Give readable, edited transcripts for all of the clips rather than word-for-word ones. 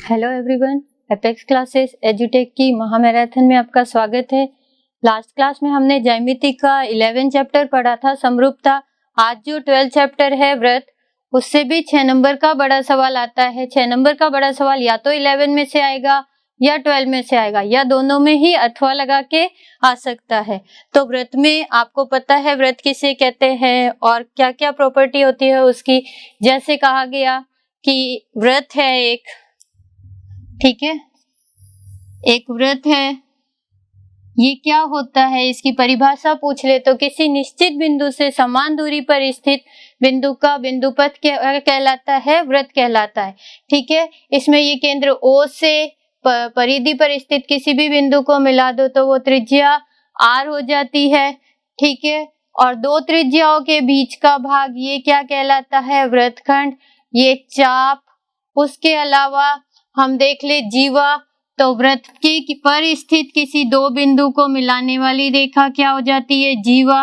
Hello everyone, apex classes एजुटेक की महामैराथन में आपका स्वागत है। लास्ट क्लास में हमने ज्यामिति का 11 चैप्टर पढ़ा था, समरूपता। आज जो 12 चैप्टर है व्रत, उससे भी 6 नंबर का बड़ा सवाल आता है। 6 नंबर का बड़ा सवाल या तो 11 में से आएगा या 12 में से आएगा, या दोनों में ही अथवा लगा के आ सकता है। तो व्रत में आपको पता है व्रत किसे कहते हैं और क्या क्या प्रॉपर्टी होती है उसकी। जैसे कहा गया कि व्रत है एक, ठीक है, एक व्रत है। ये क्या होता है, इसकी परिभाषा पूछ ले तो किसी निश्चित बिंदु से समान दूरी पर स्थित बिंदु का बिंदुपथ कहलाता है, व्रत कहलाता है। ठीक है, इसमें ये केंद्र O से परिधि पर स्थित किसी भी बिंदु को मिला दो तो वो त्रिज्या R हो जाती है। ठीक है, और दो त्रिज्याओं के बीच का भाग ये क्या कहलाता है, वृत्तखंड, ये चाप। उसके अलावा हम देख ले जीवा, तो वृत्त के पर स्थित किसी दो बिंदु को मिलाने वाली रेखा क्या हो जाती है, जीवा।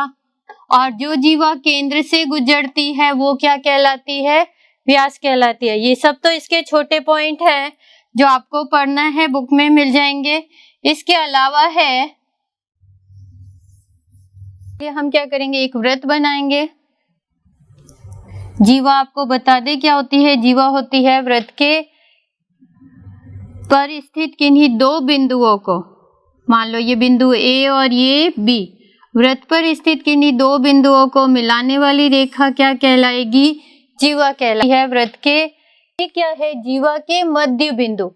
और जो जीवा केंद्र से गुजरती है वो क्या कहलाती है, व्यास कहलाती है। ये सब तो इसके छोटे पॉइंट हैं जो आपको पढ़ना है, बुक में मिल जाएंगे। इसके अलावा है कि हम क्या करेंगे, एक वृत्त बनाएंगे। जीवा आपको बता दे क्या होती है। जीवा होती है वृत्त के पर स्थित किन्हीं दो बिंदुओं को, मान लो ये बिंदु A और ये B, वृत्त पर स्थित किन्हीं दो बिंदुओं को मिलाने वाली रेखा क्या कहलाएगी, जीवा कहलाएगी है वृत्त के। ये क्या है, जीवा के मध्य बिंदु,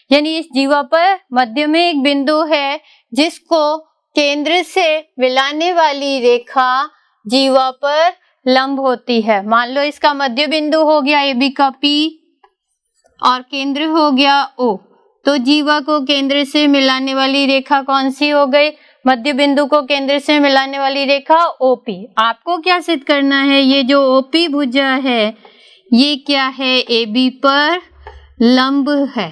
यानी इस जीवा पर मध्य में एक बिंदु है जिसको केंद्र से मिलाने वाली रेखा जीवा पर लंब होती है। मान लो इसका मध्य बिंदु हो गया AB का P और केंद्र हो गया O, तो जीवा को केंद्र से मिलाने वाली रेखा कौन सी हो गई, मध्य बिंदु को केंद्र से मिलाने वाली रेखा OP। आपको क्या सिद्ध करना है, ये जो OP भुजा है ये क्या है, AB पर लंब है।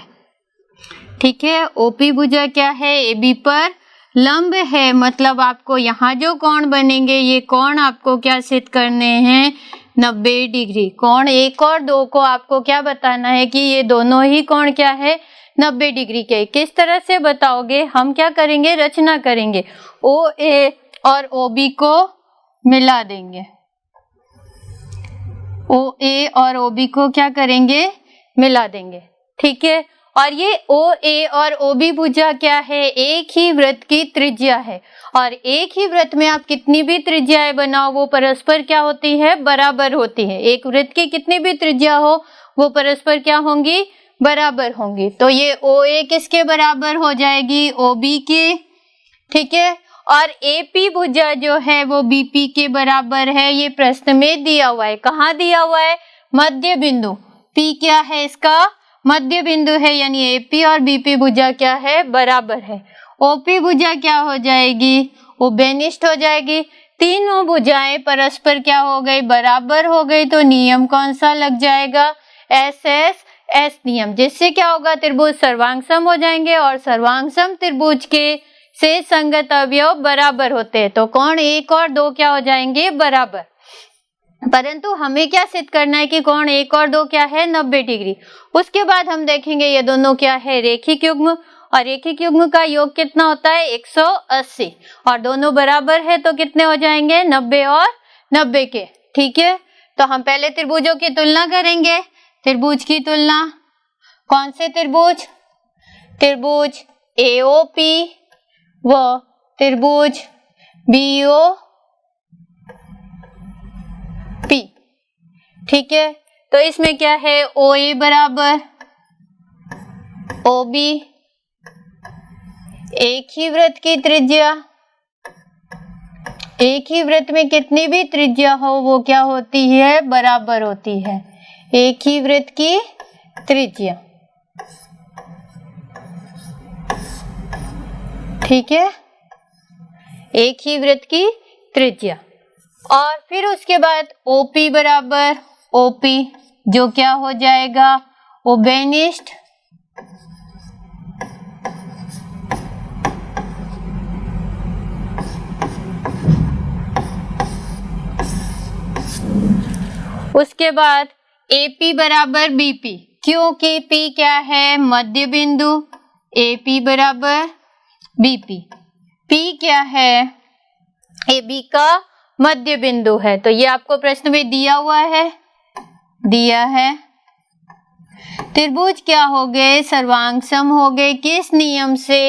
ठीक है, OP भुजा क्या है, AB पर लंब है। मतलब आपको यहाँ जो कोण बनेंगे ये कोण आपको क्या सिद्ध करने हैं, 90 डिग्री। कोण 1 और 2 को आपको क्या बताना है कि ये दोनों ही कोण क्या है, 90 डिग्री के। किस तरह से बताओगे, हम क्या करेंगे, रचना करेंगे। OA और OB को मिला देंगे, OA और OB को क्या करेंगे, मिला देंगे। ठीक है, और ये OA और OB भुजा क्या है, एक ही वृत्त की त्रिज्या है। और एक ही वृत्त में आप कितनी भी त्रिज्याएं बनाओ वो परस्पर क्या होती है, बराबर होती है। एक वृत्त की कितनी भी त्रिज्या हो वो परस्पर क्या होंगी, बराबर होंगी। तो ये OA किसके बराबर हो जाएगी, OB के। ठीक है, और AP भुजा जो है वो BP के बराबर है। ये प्रश्न में दिया हुआ है, कहाँ दिया हुआ है, मध्य बिंदु। P क्या है, इसका मध्य बिंदु है, यानी AP और BP भुजा क्या है, बराबर है। OP भुजा क्या हो जाएगी, वो बेनिष्ठ हो जाएगी। तीनों भुजाएं परस्पर क्या हो गई, बराबर हो गई। तो नियम कौन सा लग जाएगा, SS नियम, जिससे क्या होगा, त्रिभुज सर्वांगसम हो जाएंगे और सर्वांगसम त्रिभुज के से संगत अवयव बराबर होते हैं। तो कोण 1 और 2 क्या हो जाएंगे, बराबर। परंतु हमें क्या सिद्ध करना है कि कोण 1 और 2 क्या है, 90 डिग्री। उसके बाद हम देखेंगे ये दोनों क्या है, रेखिक युग्म, और रेखिक युग्म का योग कितना होता है, 180, और दोनों बराबर है तो कितने हो जाएंगे, 90 और 90 के। ठीक है, तो हम पहले त्रिभुजों की तुलना करेंगे। त्रिभुज की तुलना, कौन से त्रिभुज, त्रिभुज AOP व त्रिभुज BOP। ठीक है, तो इसमें क्या है, OA बराबर OB, एक ही वृत्त की त्रिज्या, एक ही वृत्त में कितनी भी त्रिज्या हो वो क्या होती है, बराबर होती है। एक ही वृत्त की त्रिज्या, ठीक है, एक ही वृत्त की त्रिज्या। और फिर उसके बाद OP बराबर OP, जो क्या हो जाएगा, वो बेनिष्ठ। उसके बाद AP बराबर BP, क्योंकि P क्या है, मध्य बिंदु, AP बराबर BP। P क्या है, AB का मध्य बिंदु है। तो ये आपको प्रश्न में दिया हुआ है, दिया है। त्रिभुज क्या हो गए, सर्वांगसम हो गए। किस नियम से,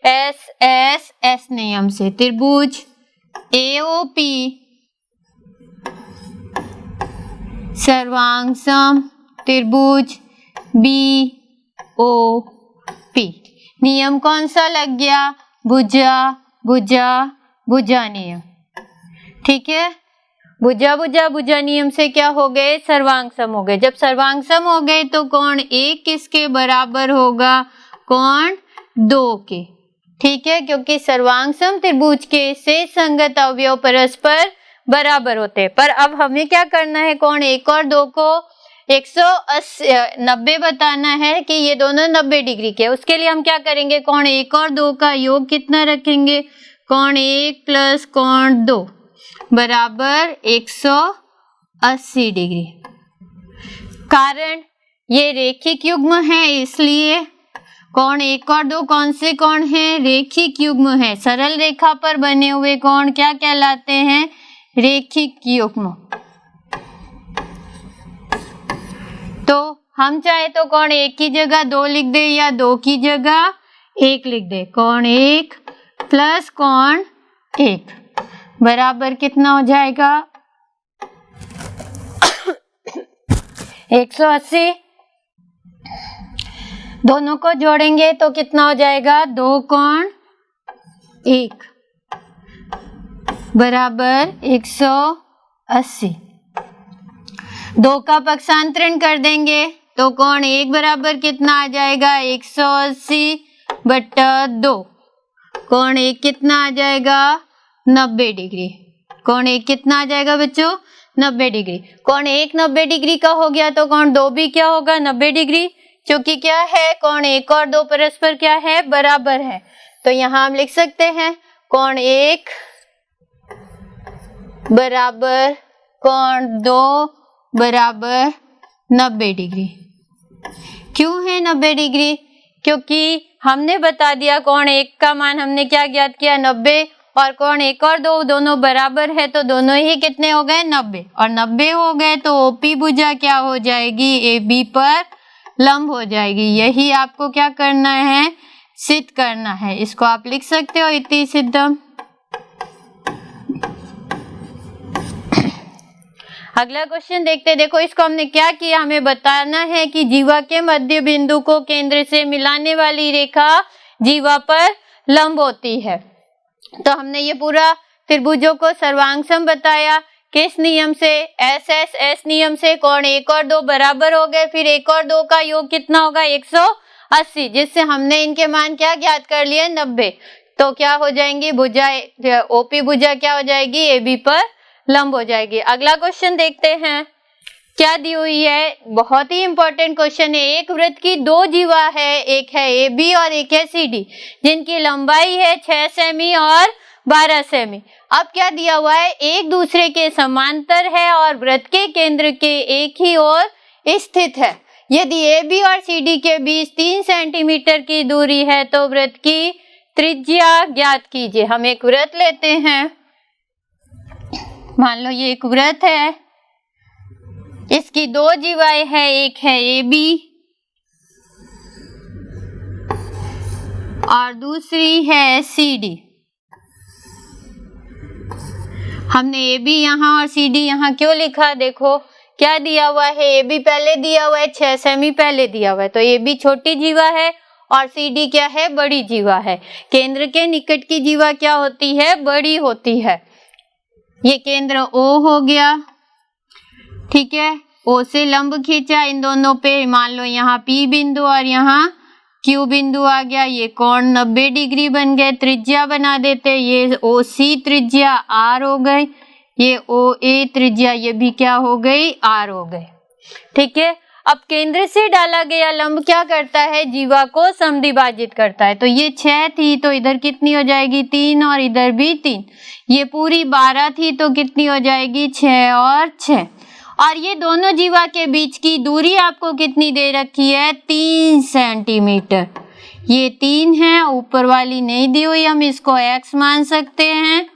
एस नियम से। त्रिभुज AOP सर्वांगसम त्रिभुज BOP। नियम कौन सा लग गया, भुजा भुजा भुजा नियम। ठीक है, भुजा भुजा भुजा नियम से क्या हो गए, सर्वांगसम हो गए। जब सर्वांगसम हो गए तो कोण 1 किसके बराबर होगा, कोण 2 के। ठीक है, क्योंकि सर्वांगसम त्रिभुज के से संगत अवयव परस्पर बराबर होते हैं। पर अब हमें क्या करना है, कोण 1 और 2 को 190 बताना है कि ये दोनों 90 डिग्री के। उसके लिए हम क्या करेंगे, कोण 1 और 2 का योग कितना रखेंगे, कोण 1 प्लस कोण 2 बराबर 180 डिग्री। कारण ये रेखिक युग्म है, इसलिए कोण 1 और 2 कौन से कोण हैं, रेखिक युग्म है। सरल रेखा पर बने हुए कोण क्या कहलाते हैं, रेखिक युग्म। तो हम चाहे तो कोण 1 की जगह 2 लिख दे या 2 की जगह 1 लिख दे। कोण 1 प्लस कोण 1 बराबर कितना हो जाएगा, 180। दोनों को जोड़ेंगे तो कितना हो जाएगा, 2 कोण 1 बराबर 180। 2 का पक्षांतरण कर देंगे तो कोण 1 बराबर कितना आ जाएगा, 180 बटा 2। कोण 1 कितना आ जाएगा, 90 डिग्री। कोण 1 कितना आ जाएगा बच्चों, 90 डिग्री। कोण 1 90 डिग्री का हो गया तो कोण 2 भी क्या होगा, 90 डिग्री। क्योंकि क्या है, कोण 1 और 2 परस्पर क्या है, बराबर है। तो यहाँ हम लिख सकते हैं कोण 1 बराबर कोण 2 बराबर 90 डिग्री। क्यों है 90 डिग्री, क्योंकि हमने बता दिया कोण 1 का मान हमने क्या ज्ञात किया, 90, और कोण 1 और 2 दोनों बराबर है तो दोनों ही कितने हो गए, 90। और 90 हो गए तो OP भुजा क्या हो जाएगी, AB पर लंब हो जाएगी। यही आपको क्या करना है, सिद्ध करना है। इसको आप लिख सकते हो इति सिद्धम। अगला क्वेश्चन देखते, देखो इसको हमने क्या किया, हमें बताना है कि जीवा के मध्य बिंदु को केंद्र से मिलाने वाली रेखा जीवा पर लंब होती है। तो हमने ये पूरा त्रिभुजों को सर्वांगसम बताया। किस नियम से, एस नियम से। कोण 1 और 2 बराबर हो गए, फिर 1 और 2 का योग कितना होगा, 180, जिससे हमने इनके मान क्या ज्ञात कर लिए, 90। तो क्या हो जाएंगी, भुजा OP भुजा क्या हो जाएगी, AB पर लंब हो जाएगी। अगला क्वेश्चन देखते हैं क्या दी हुई है, बहुत ही इंपॉर्टेंट क्वेश्चन है। एक वृत्त की 2 जीवा है, एक है AB और एक है CD, जिनकी लंबाई है 6 सेमी और 12 सेमी। अब क्या दिया हुआ है, एक दूसरे के समांतर है और वृत्त के केंद्र के एक ही ओर स्थित है। यदि AB और CD के बीच 3 सेंटीमीटर की दूरी है तो वृत्त की त्रिज्या ज्ञात कीजिए। हम एक वृत्त लेते हैं, मान लो ये एक वृत्त है, इसकी 2 जीवाएं हैं, एक है AB और दूसरी है CD। हमने AB यहाँ और CD यहाँ क्यों लिखा, देखो क्या दिया हुआ है, AB पहले दिया हुआ है, 6 सेमी पहले दिया हुआ है, तो AB छोटी जीवा है और CD क्या है, बड़ी जीवा है। केंद्र के निकट की जीवा क्या होती है, बड़ी होती है। ये केंद्र O हो गया, ठीक है, O से लंब खींचा इन दोनों पे, मान लो यहाँ P बिंदु और यहाँ Q बिंदु आ गया। ये कोण 90 डिग्री बन गए। त्रिज्या बना देते, ये OC त्रिज्या R हो गई, ये OA त्रिज्या ये भी क्या हो गई, R हो गई। ठीक है, अब केंद्र से डाला गया लंब क्या करता है, जीवा को समद्विभाजित करता है। तो ये 6 थी तो इधर कितनी हो जाएगी, 3, और इधर भी 3। ये पूरी 12 थी तो कितनी हो जाएगी, 6 और 6। और ये दोनों जीवा के बीच की दूरी आपको कितनी दे रखी है? 3 सेंटीमीटर। ये 3 है, ऊपर वाली नहीं दी हुई, हम इसको x मान सकते हैं।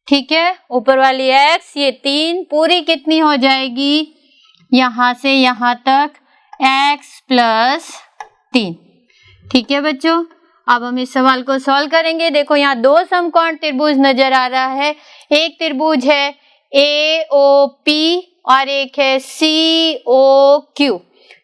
ठीक है, ऊपर वाली x, ये 3 पूरी कितनी हो जाएगी? यहाँ से यहाँ तक x + 3। ठीक है बच्चों, अब हम इस सवाल को सॉल्व करेंगे। देखो यहाँ 2 समकोण त्रिभुज नजर आ रहा है। एक त्रिभुज है AOP और एक है COQ।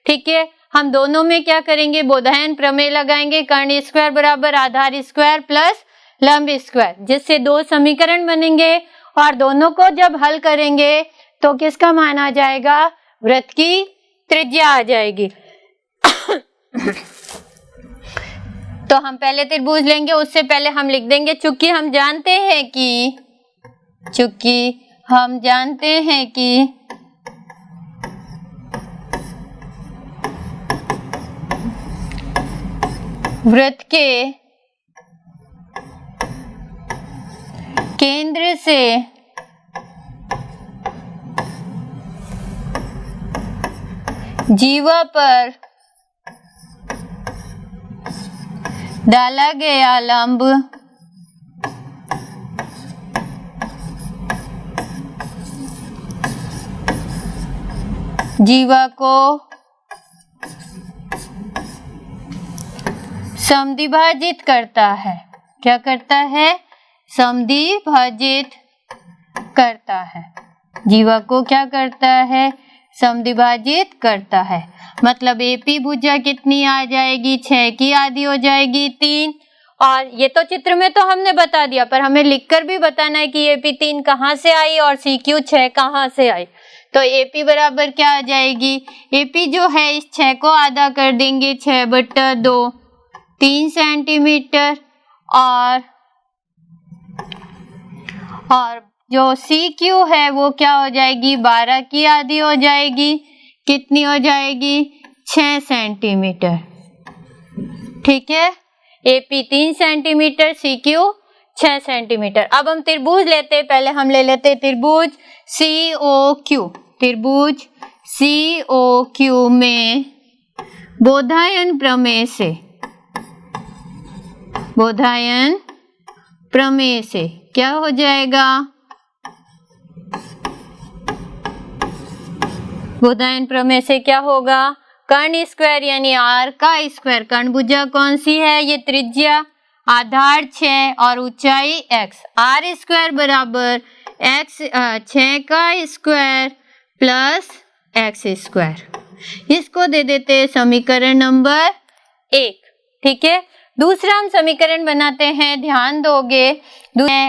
ठीक है, हम दोनों में क्या करेंगे? बोधायन प्रमेय लगाएंगे। कर्ण स्क्वायर बराबर आधार स्क्वायर प्लस लंब स्क्वायर, जिससे 2 समीकरण बनेंगे और दोनों को जब हल करेंगे तो किसका मान आ जाएगा? वृत्त की त्रिज्या आ जाएगी। तो हम पहले त्रिभुज लेंगे, उससे पहले हम लिख देंगे, चूंकि हम जानते हैं कि वृत्त के केंद्र से जीवा पर डाला गया लंब जीवा को समद्विभाजित करता है। क्या करता है? समद्विभाजित करता है। जीवा को क्या करता है? समद्विभाजित करता है। मतलब AP भुजा कितनी आ जाएगी? 6 की आधी हो जाएगी 3। और ये तो चित्र में तो हमने बता दिया, पर हमें लिखकर भी बताना है कि AP 3 कहाँ से आई और CQ 6 कहाँ से आई। तो AP बराबर क्या आ जाएगी? AP जो है इस 6 को आधा कर देंगे, 6/2, 3 सेंटीमीटर। और जो CQ है वो क्या हो जाएगी? 12 की आधी हो जाएगी। कितनी हो जाएगी? 6 सेंटीमीटर। ठीक है, AP 3 सेंटीमीटर, CQ 6 सेंटीमीटर। अब हम त्रिभुज लेते हैं। पहले हम ले लेते हैं त्रिभुज COQ। त्रिभुज COQ में बोधायन प्रमेय से क्या हो जाएगा? बोधायन प्रमेय से क्या होगा? कर्ण स्क्वायर यानी R का स्क्वायर। कर्ण भुजा कौन सी है? ये त्रिज्या, आधार 6 और ऊंचाई x। R स्क्वायर बराबर 6 का स्क्वायर प्लस x स्क्वायर। इसको दे देते हैं समीकरण नंबर 1। ठीक है, दूसरा हम समीकरण बनाते हैं, ध्यान दोगे।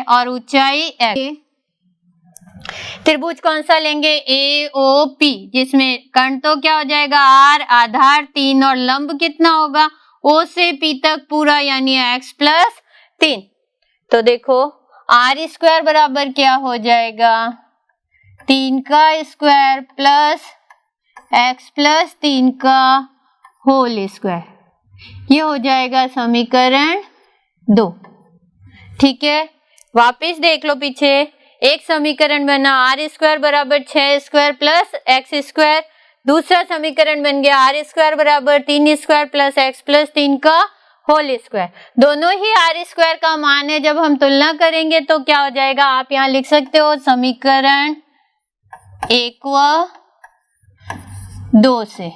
और ऊंचाई x। त्रिभुज कौन सा लेंगे? AOP, जिसमें कर्ण तो क्या हो जाएगा? R, आधार 3 और लंब कितना होगा? O से P तक पूरा यानी x + 3। तो देखो R स्क्वायर बराबर क्या हो जाएगा? 3 का स्क्वायर प्लस x + 3 का होल स्क्वायर। ये हो जाएगा समीकरण 2। ठीक है, वापिस देख लो पीछे। एक समीकरण बना R स्क्वायर बराबर 6 स्क्वायर प्लस x स्क्वायर। दूसरा समीकरण बन गया R स्क्वायर बराबर 3 स्क्वायर प्लस x + 3 का होल स्क्वायर। दोनों ही R स्क्वायर का मान है। जब हम तुलना करेंगे तो क्या हो जाएगा? आप यहाँ लिख सकते हो समीकरण 1 व 2 से।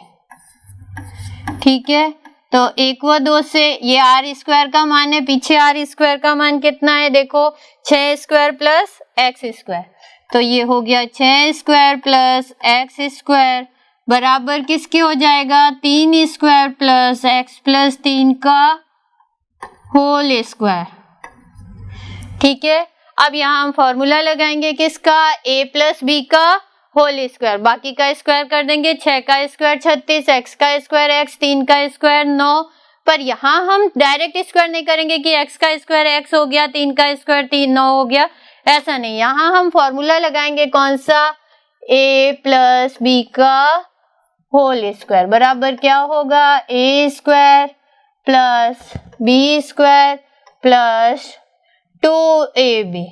ठीक है, तो 1 व 2 से ये R स्क्वायर का मान है। पीछे R स्क्वायर का मान कितना है? देखो 6 स्क्वायर प्लस x स्क्वायर। तो ये हो गया 6 स्क्वायर प्लस x स्क्वायर बराबर किसके हो जाएगा? 3 स्क्वायर प्लस x + 3 का होल स्क्वायर। ठीक है, अब यहाँ हम फॉर्मूला लगाएंगे किसका? A + B का होल स्क्वायर। बाकी का स्क्वायर कर देंगे। 6 का स्क्वायर 36, x का स्क्वायर x, 3 का स्क्वायर 9। पर यहाँ हम डायरेक्ट स्क्वायर नहीं करेंगे कि x का स्क्वायर x हो गया, 3 का स्क्वायर 3 9 हो गया, ऐसा नहीं। यहाँ हम फॉर्मूला लगाएंगे कौन सा? A + B का होल स्क्वायर बराबर क्या होगा? A square plus B square plus 2AB।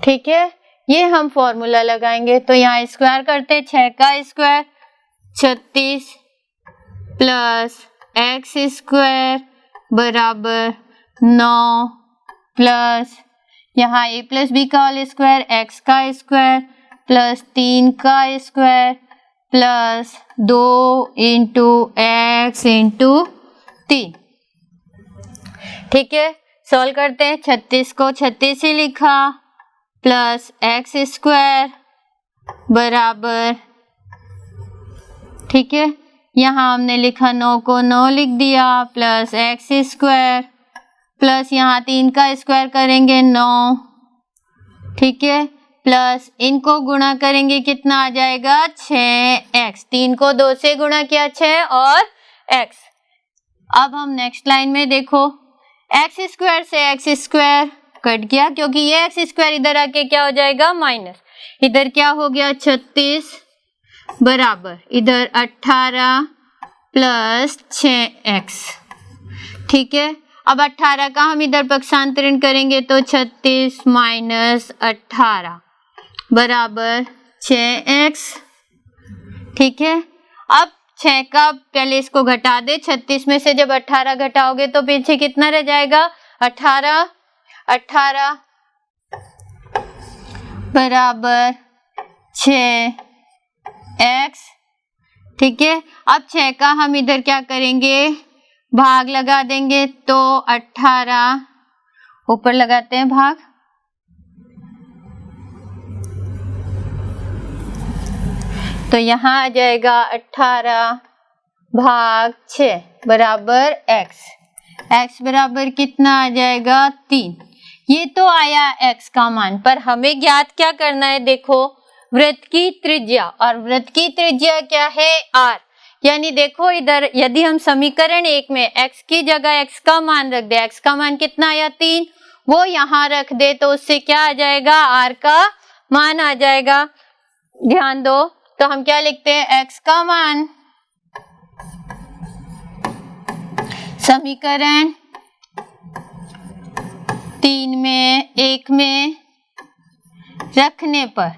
ठीक है, ये हम फॉर्मूला लगाएंगे। तो यहाँ स्क्वायर करते, 6 का स्क्वायर 36 प्लस एक्स स्क्वायर बराबर 9 प्लस यहाँ a प्लस बी का होल स्क्वायर एक्स का स्क्वायर प्लस 3 का square plus 2 into x into 3। ठीक है, सॉल्व करते हैं। 36 को 36 ही लिखा प्लस एक्स स्क्वायर बराबर, ठीक है, यहाँ हमने लिखा 9 को 9 लिख दिया प्लस एक्स स्क्वायर प्लस यहाँ 3 का स्क्वायर करेंगे 9, ठीक है, प्लस इनको गुणा करेंगे कितना आ जाएगा 6x, 3 को 2 से गुणा किया 6 और x। अब हम नेक्स्ट लाइन में देखो, एक्स स्क्वायर से एक्स स्क्वायर कट गया क्योंकि ये एक्स स्क्वायर इधर आके क्या हो जाएगा माइनस, इधर क्या हो गया 36 बराबर इधर 18 प्लस 6x। ठीक है, अब 18 का हम इधर पक्षांतरण करेंगे तो 36 माइनस 18 बराबर 6x। ठीक है, अब 6 का पहले इसको घटा दे, 36 में से जब 18 घटाओगे तो पीछे कितना रह जाएगा 18 बराबर 6x। ठीक है, अब 6 का हम इधर क्या करेंगे भाग लगा देंगे तो 18 ऊपर लगाते हैं भाग, तो यहाँ आ जाएगा 18 भाग 6 बराबर x बराबर कितना आ जाएगा 3। ये तो आया x का मान, पर हमें ज्ञात क्या करना है, देखो वृत्त की त्रिज्या, और वृत्त की त्रिज्या क्या है r। यानी देखो इधर यदि हम समीकरण 1 में x की जगह x का मान रख दे, x का मान कितना आया 3, वो यहाँ रख दे तो उससे क्या आ जाएगा r का मान आ जाएगा। ध्यान दो, तो हम क्या लिखते हैं x का मान समीकरण 3 में 1 में रखने पर,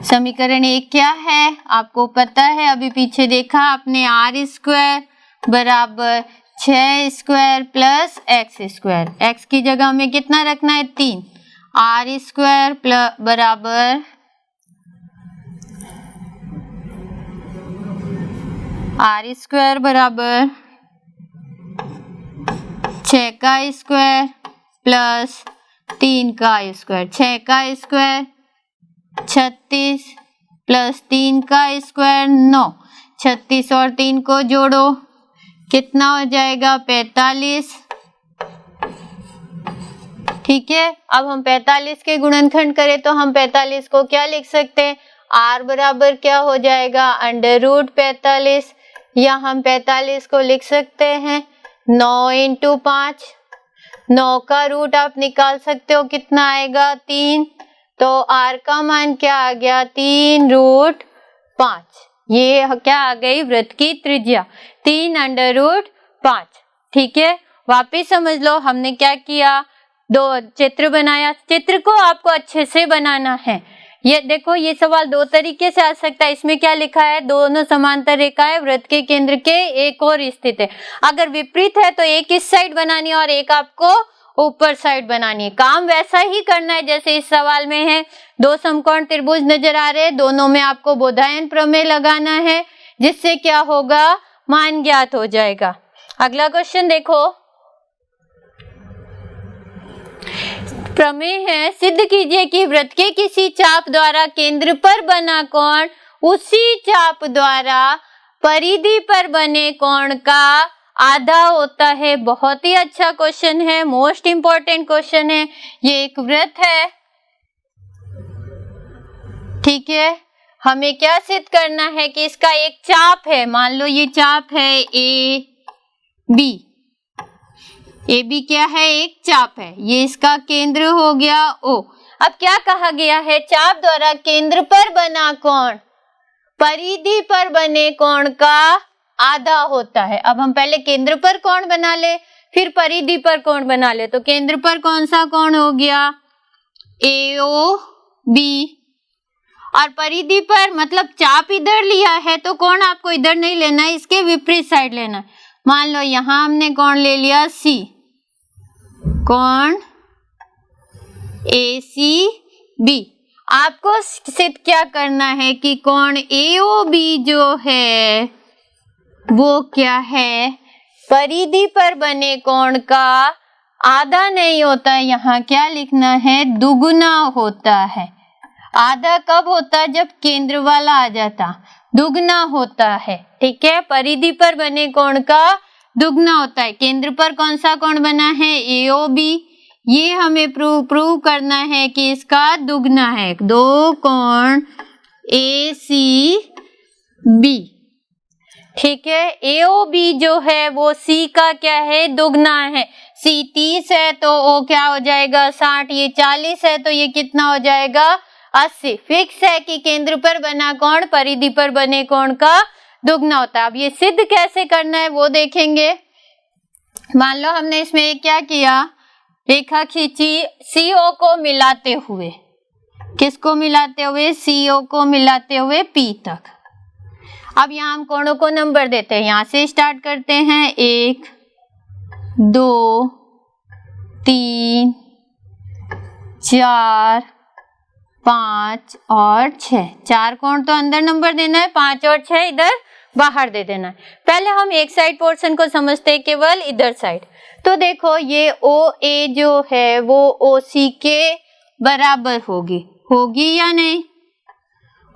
समीकरण 1 क्या है आपको पता है, अभी पीछे देखा आपने, आर स्क्वायर बराबर 6 square plus x square, x की जगह हमें कितना रखना है 3, आर स्क्वायर बराबर आर स्क्वायर बराबर 6 का स्क्वायर प्लस 3 का स्क्वायर, 6 का स्क्वायर 36 प्लस 3 का स्क्वायर 9, 36 और 3 को जोड़ो कितना हो जाएगा 45। ठीक है, अब हम 45 के गुणनखंड करें तो हम 45 को क्या लिख सकते हैं, r बराबर क्या हो जाएगा √45, या हम 45 को लिख सकते हैं 9 इंटू 5, 9 का रूट आप निकाल सकते हो कितना आएगा 3, तो r का मान क्या आ गया 3√5। ये क्या आ गई वृत्त की त्रिज्या 3√5। ठीक है, वापिस समझ लो हमने क्या किया, दो चित्र बनाया, चित्र को आपको अच्छे से बनाना है। ये देखो ये सवाल दो तरीके से आ सकता है, इसमें क्या लिखा है दोनों समांतर रेखाएं वृत्त के केंद्र के एक और स्थित है, अगर विपरीत है तो एक इस साइड बनानी है और एक आपको ऊपर साइड बनानी है। काम वैसा ही करना है जैसे इस सवाल में है, दो समकोण त्रिभुज नजर आ रहे हैं, दोनों में आपको बोधायन प्रमेय लगाना है जिससे क्या होगा मान ज्ञात हो जाएगा। अगला क्वेश्चन देखो, प्रमेय है सिद्ध कीजिए कि वृत्त के किसी चाप द्वारा केंद्र पर बना कोण उसी चाप द्वारा परिधि पर बने कोण का आधा होता है। बहुत ही अच्छा क्वेश्चन है, मोस्ट इंपॉर्टेंट क्वेश्चन है। ये एक वृत्त है, ठीक है, हमें क्या सिद्ध करना है कि इसका एक चाप है, मान लो ये चाप है ए बी क्या है एक चाप है, ये इसका केंद्र हो गया ओ। अब क्या कहा गया है, चाप द्वारा केंद्र पर बना कोण परिधि पर बने कोण का आधा होता है। अब हम पहले केंद्र पर कोण बना ले फिर परिधि पर कोण बना ले, तो केंद्र पर कौन सा कोण हो गया AO B, और परिधि पर मतलब चाप इधर लिया है तो कोण आपको इधर नहीं लेना है, इसके विपरीत साइड लेना है। मान लो यहां हमने कोण ले लिया C, कोण ACB। आपको सिद्ध क्या करना है कि कोण AOB जो है वो क्या है, परिधि पर बने कोण का आधा नहीं होता है, यहाँ क्या लिखना है, दुगुना होता है। आधा कब होता है, जब केंद्र वाला आ जाता, दुगना होता है। ठीक है, परिधि पर बने कोण का दुगना होता है। केंद्र पर कौन सा कोण बना है, AOB, ये हमें प्रूव करना है कि इसका दुगना है। दो कोण ACB, ठीक है, AOB जो है वो C का क्या है, दुगना है। C 30 है तो O क्या हो जाएगा 60, ये 40 है तो ये कितना हो जाएगा 80। फिक्स है कि केंद्र पर बना कोण परिधि पर बने कोण का दुगना होता है। अब ये सिद्ध कैसे करना है वो देखेंगे। मान लो हमने इसमें क्या किया, रेखा खींची CO को मिलाते हुए, किसको मिलाते हुए, CO को मिलाते हुए P तक। अब यहाँ हम कोणों को नंबर देते हैं, यहाँ से स्टार्ट करते हैं, 1 2 3 4 5 और 6। 4 कोण तो अंदर नंबर देना है, 5 और 6 इधर बाहर दे देना है। पहले हम एक साइड पोर्शन को समझते हैं, केवल इधर साइड। तो देखो ये OA जो है वो OC के बराबर होगी या नहीं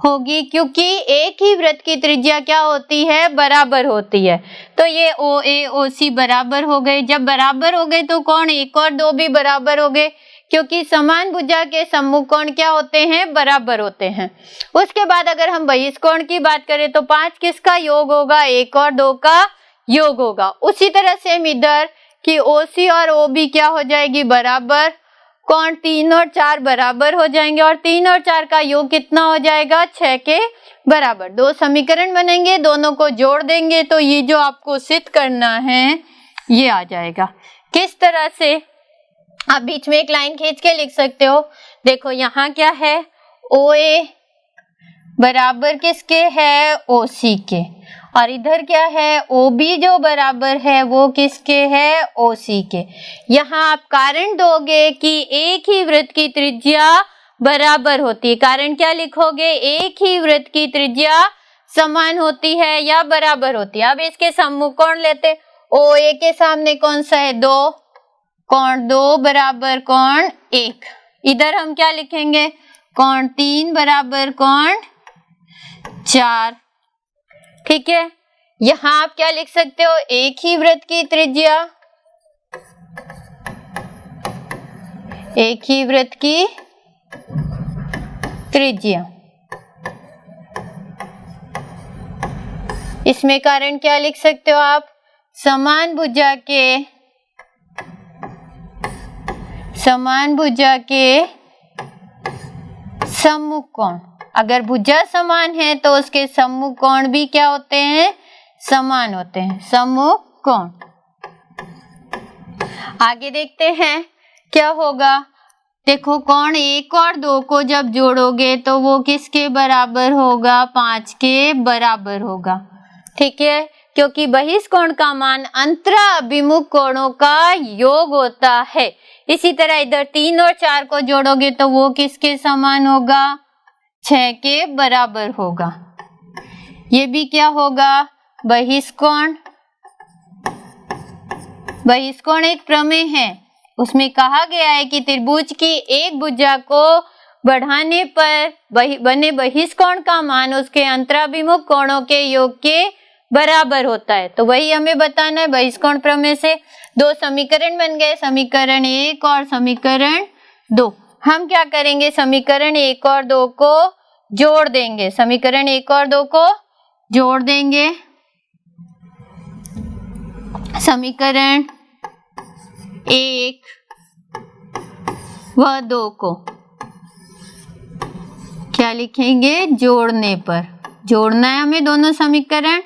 होगी, क्योंकि एक ही वृत्त की त्रिज्या क्या होती है, बराबर होती है। तो ये OA OC बराबर हो गए। जब बराबर हो गए तो कोण 1 और 2 भी बराबर हो गए, क्योंकि समान भुजा के सम्मुख कोण क्या होते हैं, बराबर होते हैं। उसके बाद अगर हम बहिष्कोण की बात करें तो 5 किसका योग होगा, 1 और 2 का योग होगा। उसी तरह से इधर कि OC और OB क्या हो जाएगी, बराबर। कोण 3 और 4 बराबर हो जाएंगे और 3 और 4 का योग कितना हो जाएगा, 6 के बराबर। दो समीकरण बनेंगे, दोनों को जोड़ देंगे तो ये जो आपको सिद्ध करना है ये आ जाएगा। किस तरह से, आप बीच में एक लाइन खींच के लिख सकते हो। देखो यहाँ क्या है, OA बराबर किसके है, OC के, और इधर क्या है, OB जो बराबर है वो किसके है, OC के। यहाँ आप कारण दोगे कि एक ही वृत्त की त्रिज्या बराबर होती है। कारण क्या लिखोगे, एक ही वृत्त की त्रिज्या समान होती है या बराबर होती है। अब इसके सम्मुख कोण लेते, OA के सामने कौन सा है, 2, कोण 2 बराबर कोण 1। इधर हम क्या लिखेंगे, कोण 3 बराबर कोण 4। ठीक है, यहाँ आप क्या लिख सकते हो, एक ही वृत्त की त्रिज्या, एक ही वृत्त की त्रिज्या। इसमें कारण क्या लिख सकते हो आप, समान भुजा के सम्मुख कोण। अगर भुजा समान है तो उसके सम्मुख कोण भी क्या होते हैं, समान होते हैं, सम्मुख कोण। आगे देखते हैं क्या होगा। देखो कोण 1 और 2 को जब जोड़ोगे तो वो किसके बराबर होगा, 5 के बराबर होगा। ठीक है, क्योंकि बहिष्कोण का मान अंतराभिमुख कोणों का योग होता है। इसी तरह इधर 3 और 4 को जोड़ोगे तो वो किसके समान होगा, 6 के बराबर होगा। ये भी क्या होगा, बहिष्कोण। बहिष्कोण एक प्रमेय है, उसमें कहा गया है कि त्रिभुज की एक भुजा को बढ़ाने पर बने बहिष्कोण का मान उसके अंतराभिमुख कोणों के योग के बराबर होता है। तो वही हमें बताना है बहिष्कोण प्रमेय से। दो समीकरण बन गए, समीकरण 1 और समीकरण 2। हम क्या करेंगे, समीकरण 1 और 2 को जोड़ देंगे। समीकरण 1 और 2 को जोड़ देंगे। समीकरण 1 व 2 को क्या लिखेंगे, जोड़ने पर। जोड़ना है हमें दोनों समीकरण।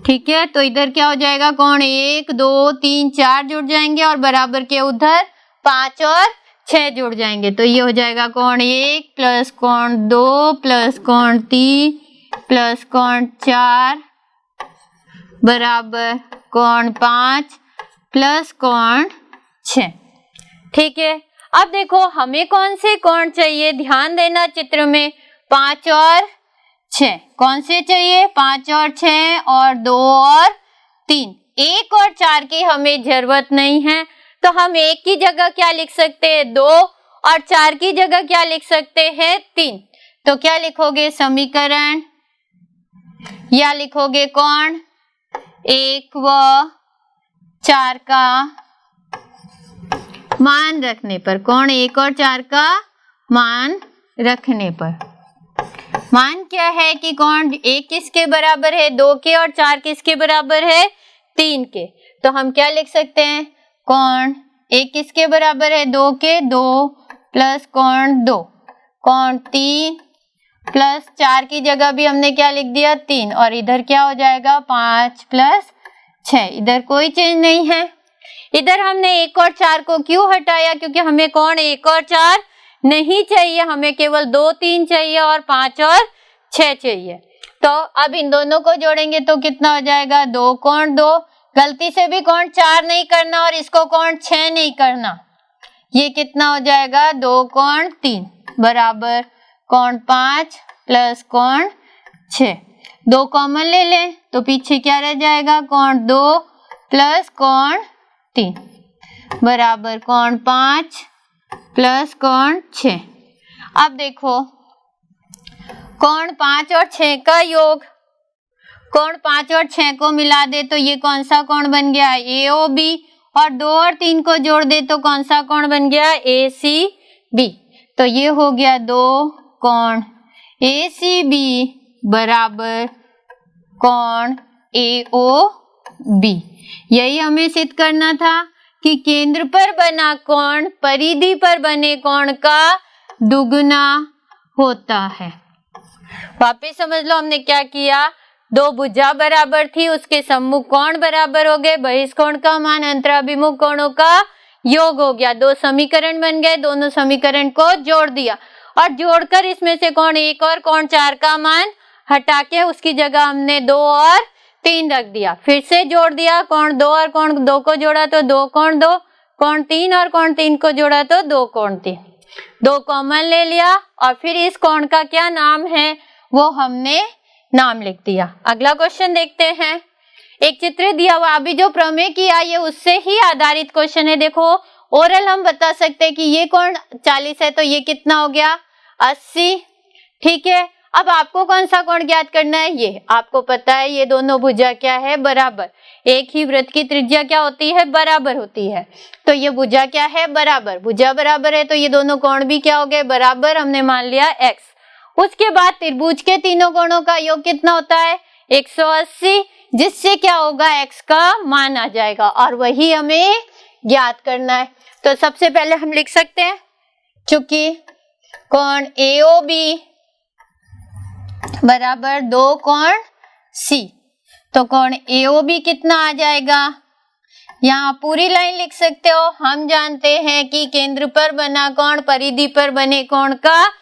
ठीक है, तो इधर क्या हो जाएगा, कोण 1 2 3 4 जुड़ जाएंगे और बराबर के उधर 5 और 6 जुड़ जाएंगे तो ये हो जाएगा कोण 1 प्लस कोण 2 प्लस कोण 3 प्लस कोण 4 बराबर कोण 5 प्लस कोण 6। ठीक है, अब देखो हमें कौन से कोण चाहिए, ध्यान देना चित्र में 5 और 6 कौन से चाहिए, 5 और 6 और 2 और 3। 1 और 4 की हमें जरूरत नहीं है तो हम 1 की जगह क्या लिख सकते हैं 2 और 4 की जगह क्या लिख सकते हैं 3। तो क्या लिखोगे समीकरण या लिखोगे कोण 1 व 4 का मान रखने पर, कोण 1 और 4 का मान रखने पर। मान क्या है कि कोण 1 किसके बराबर है 2 के और 4 किसके बराबर है 3 के। तो हम क्या लिख सकते हैं कोण 1 किसके बराबर है 2 के, 2 प्लस कोण 2, कोण 3 प्लस 4 की जगह भी हमने क्या लिख दिया 3 और इधर क्या हो जाएगा 5 प्लस 6। इधर कोई चेंज नहीं है। इधर हमने 1 और 4 को क्यों हटाया, क्योंकि हमें कोण 1 और 4 नहीं चाहिए, हमें केवल 2 3 चाहिए और 5 और 6 चाहिए। तो अब इन दोनों को जोड़ेंगे तो कितना हो जाएगा 2 कोण 2, गलती से भी कोण 4 नहीं करना और इसको कोण 6 नहीं करना। ये कितना हो जाएगा 2 कोण 3 बराबर कोण 5 प्लस कोण 6। 2 कॉमन ले लें तो पीछे क्या रह जाएगा कोण 2 प्लस कोण 3 बराबर कोण 5 प्लस कोण 6। अब देखो कोण 5 और 6 का योग, कोण 5 और 6 को मिला दे तो ये कौन सा कोण बन गया AOB, और 2 और 3 को जोड़ दे तो कौन सा कोण बन गया ACB। तो ये हो गया 2 कोण ACB बराबर कोण AOB। यही हमें सिद्ध करना था कि केंद्र पर बना कोण परिधि पर बने कोण का दुगुना होता है। वापिस समझ लो हमने क्या किया, 2 भुजा बराबर थी, उसके सम्मुख कोण बराबर हो गए, बहिष्कोण का मान अंतराभिमुख कोणों का योग हो गया। 2 समीकरण बन गए, दोनों समीकरण को जोड़ दिया और जोड़कर इसमें से कोण 1 और कोण 4 का मान हटा के उसकी जगह हमने 2 और 3 रख दिया। फिर से जोड़ दिया, कोण 2 और कोण 2 को जोड़ा तो 2 कोण 2, कोण 3 और कोण 3 को जोड़ा तो 2 कोण 3। 2 कॉमन ले लिया और फिर इस कोण का क्या नाम है वो हमने नाम लिख दिया। अगला क्वेश्चन देखते हैं। एक चित्र दिया हुआ, अभी जो प्रमेय किया ये उससे ही आधारित क्वेश्चन है। देखो ओरल हम बता सकते हैं कि ये कोण 40 है तो ये कितना हो गया 80। ठीक है, अब आपको कौन सा कोण ज्ञात करना है, ये आपको पता है ये दोनों भुजा क्या है बराबर। एक ही वृत्त की त्रिज्या क्या होती है बराबर होती है, तो ये भुजा क्या है बराबर, भुजा बराबर है तो ये दोनों कोण भी क्या हो गए बराबर, हमने मान लिया x। उसके बाद त्रिभुज के तीनों कोणों का योग कितना होता है 180, जिससे क्या होगा x का मान आ जाएगा और वही हमें ज्ञात करना है। तो सबसे पहले हम लिख सकते हैं, चूंकि कोण AOB बराबर 2 कोण C, तो कोण AOB कितना आ जाएगा, यहाँ पूरी लाइन लिख सकते हो। हम जानते हैं कि केंद्र पर बना कोण परिधि पर बने कोण का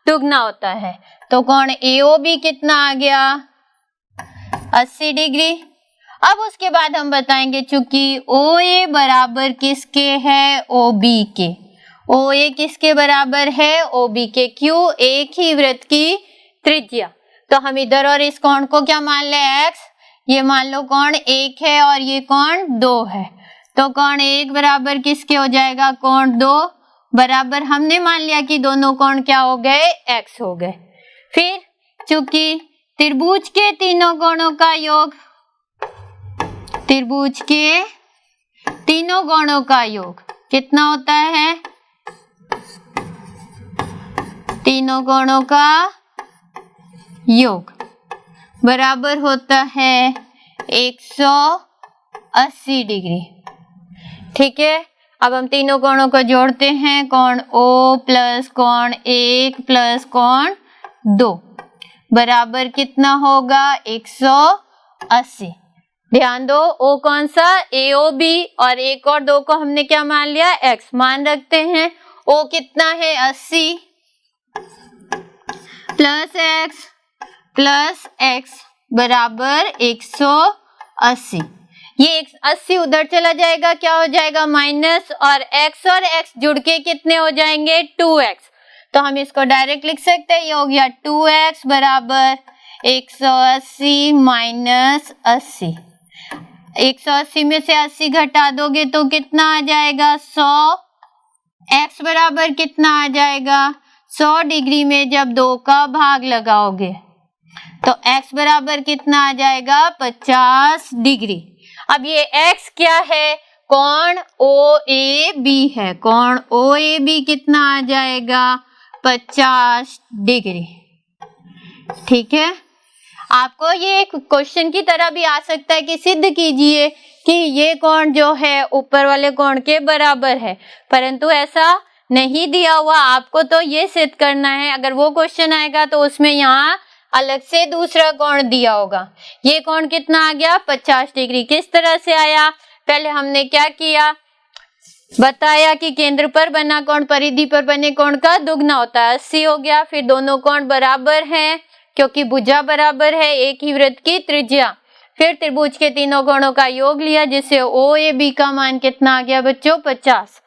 दुगना होता है, तो कोण AOB कितना आ गया 80 डिग्री। अब उसके बाद हम बताएंगे चूंकि OA बराबर किसके है OB के, OA किसके बराबर है OB के, क्यों एक ही वृत्त की त्रिज्या। तो हम इधर और इस कोण को क्या मान ले x, ये मान लो कोण 1 है और ये कोण 2 है, तो कोण 1 बराबर किसके हो जाएगा कोण 2 बराबर, हमने मान लिया कि दोनों कोण क्या हो गए x हो गए। फिर चूंकि त्रिभुज के तीनों कोणों का योग, त्रिभुज के तीनों कोणों का योग कितना होता है, तीनों कोणों का योग बराबर होता है 180 डिग्री। ठीक है, अब हम तीनों कोणों को जोड़ते हैं, कोण O प्लस कोण 1 प्लस कोण 2 बराबर कितना होगा 180। ध्यान दो O कौन सा AOB, और 1 और 2 को हमने क्या मान लिया x मान रखते हैं, ओ कितना है 80 प्लस एक्स बराबर 180। ये 80 उधर चला जाएगा, क्या हो जाएगा माइनस, और x जुड़ के कितने हो जाएंगे 2x। तो हम इसको डायरेक्ट लिख सकते हैं, ये हो गया 2x बराबर 180 माइनस 80। 180 में से 80 घटा दोगे तो कितना आ जाएगा 100। x बराबर कितना आ जाएगा 100 डिग्री में जब 2 का भाग लगाओगे तो x बराबर कितना आ जाएगा 50 डिग्री। अब ये x क्या है, कोण OAB है, कोण OAB कितना आ जाएगा 50 डिग्री। ठीक है, आपको ये क्वेश्चन की तरह भी आ सकता है कि सिद्ध कीजिए कि ये कोण जो है ऊपर वाले कोण के बराबर है, परंतु ऐसा नहीं दिया हुआ, आपको तो ये सिद्ध करना है। अगर वो क्वेश्चन आएगा तो उसमें यहाँ अलग से दूसरा कोण दिया होगा। ये कोण कितना आ गया 50 डिग्री। किस तरह से आया, पहले हमने क्या किया, बताया कि केंद्र पर बना कोण परिधि पर बने कोण का दुगना होता है, 80 हो गया। फिर दोनों कोण बराबर हैं क्योंकि भुजा बराबर है, एक ही वृत्त की त्रिज्या। फिर त्रिभुज के तीनों कोणों का योग लिया जिससे OAB का मान कितना आ गया बच्चों 50।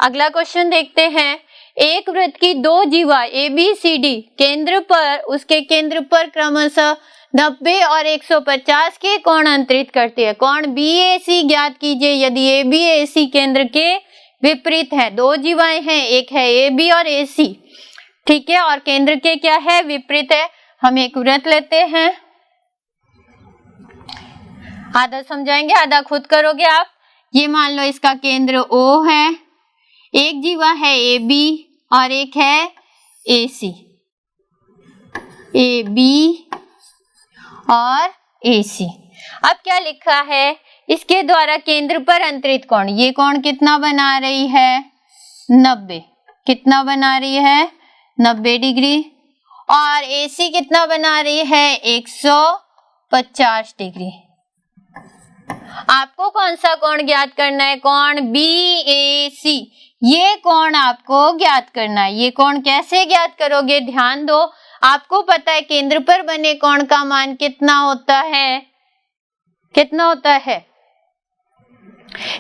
अगला क्वेश्चन देखते हैं, एक वृत्त की दो जीवा ABCD केंद्र पर, उसके केंद्र पर क्रमशः 90 और 150 के कोण अंतरित करती है। कोण BAC ज्ञात कीजिए यदि ABAC केंद्र के विपरीत है। दो जीवाएं हैं, एक है AB और AC, ठीक है, और केंद्र के क्या है विपरीत है। हम एक वृत्त लेते हैं, आधा समझाएंगे आधा खुद करोगे आप। ये मान लो इसका केंद्र O है, एक जीवा है AB और एक है AC, AB और AC। अब क्या लिखा है, इसके द्वारा केंद्र पर अंतरित कोण, ये कोण कितना बना रही है 90, कितना बना रही है 90 डिग्री, और AC कितना बना रही है 150 डिग्री। आपको कौन सा कोण ज्ञात करना है, कोण BAC, ये कोण आपको ज्ञात करना है। ये कोण कैसे ज्ञात करोगे, ध्यान दो, आपको पता है केंद्र पर बने कोण का मान कितना होता है, कितना होता है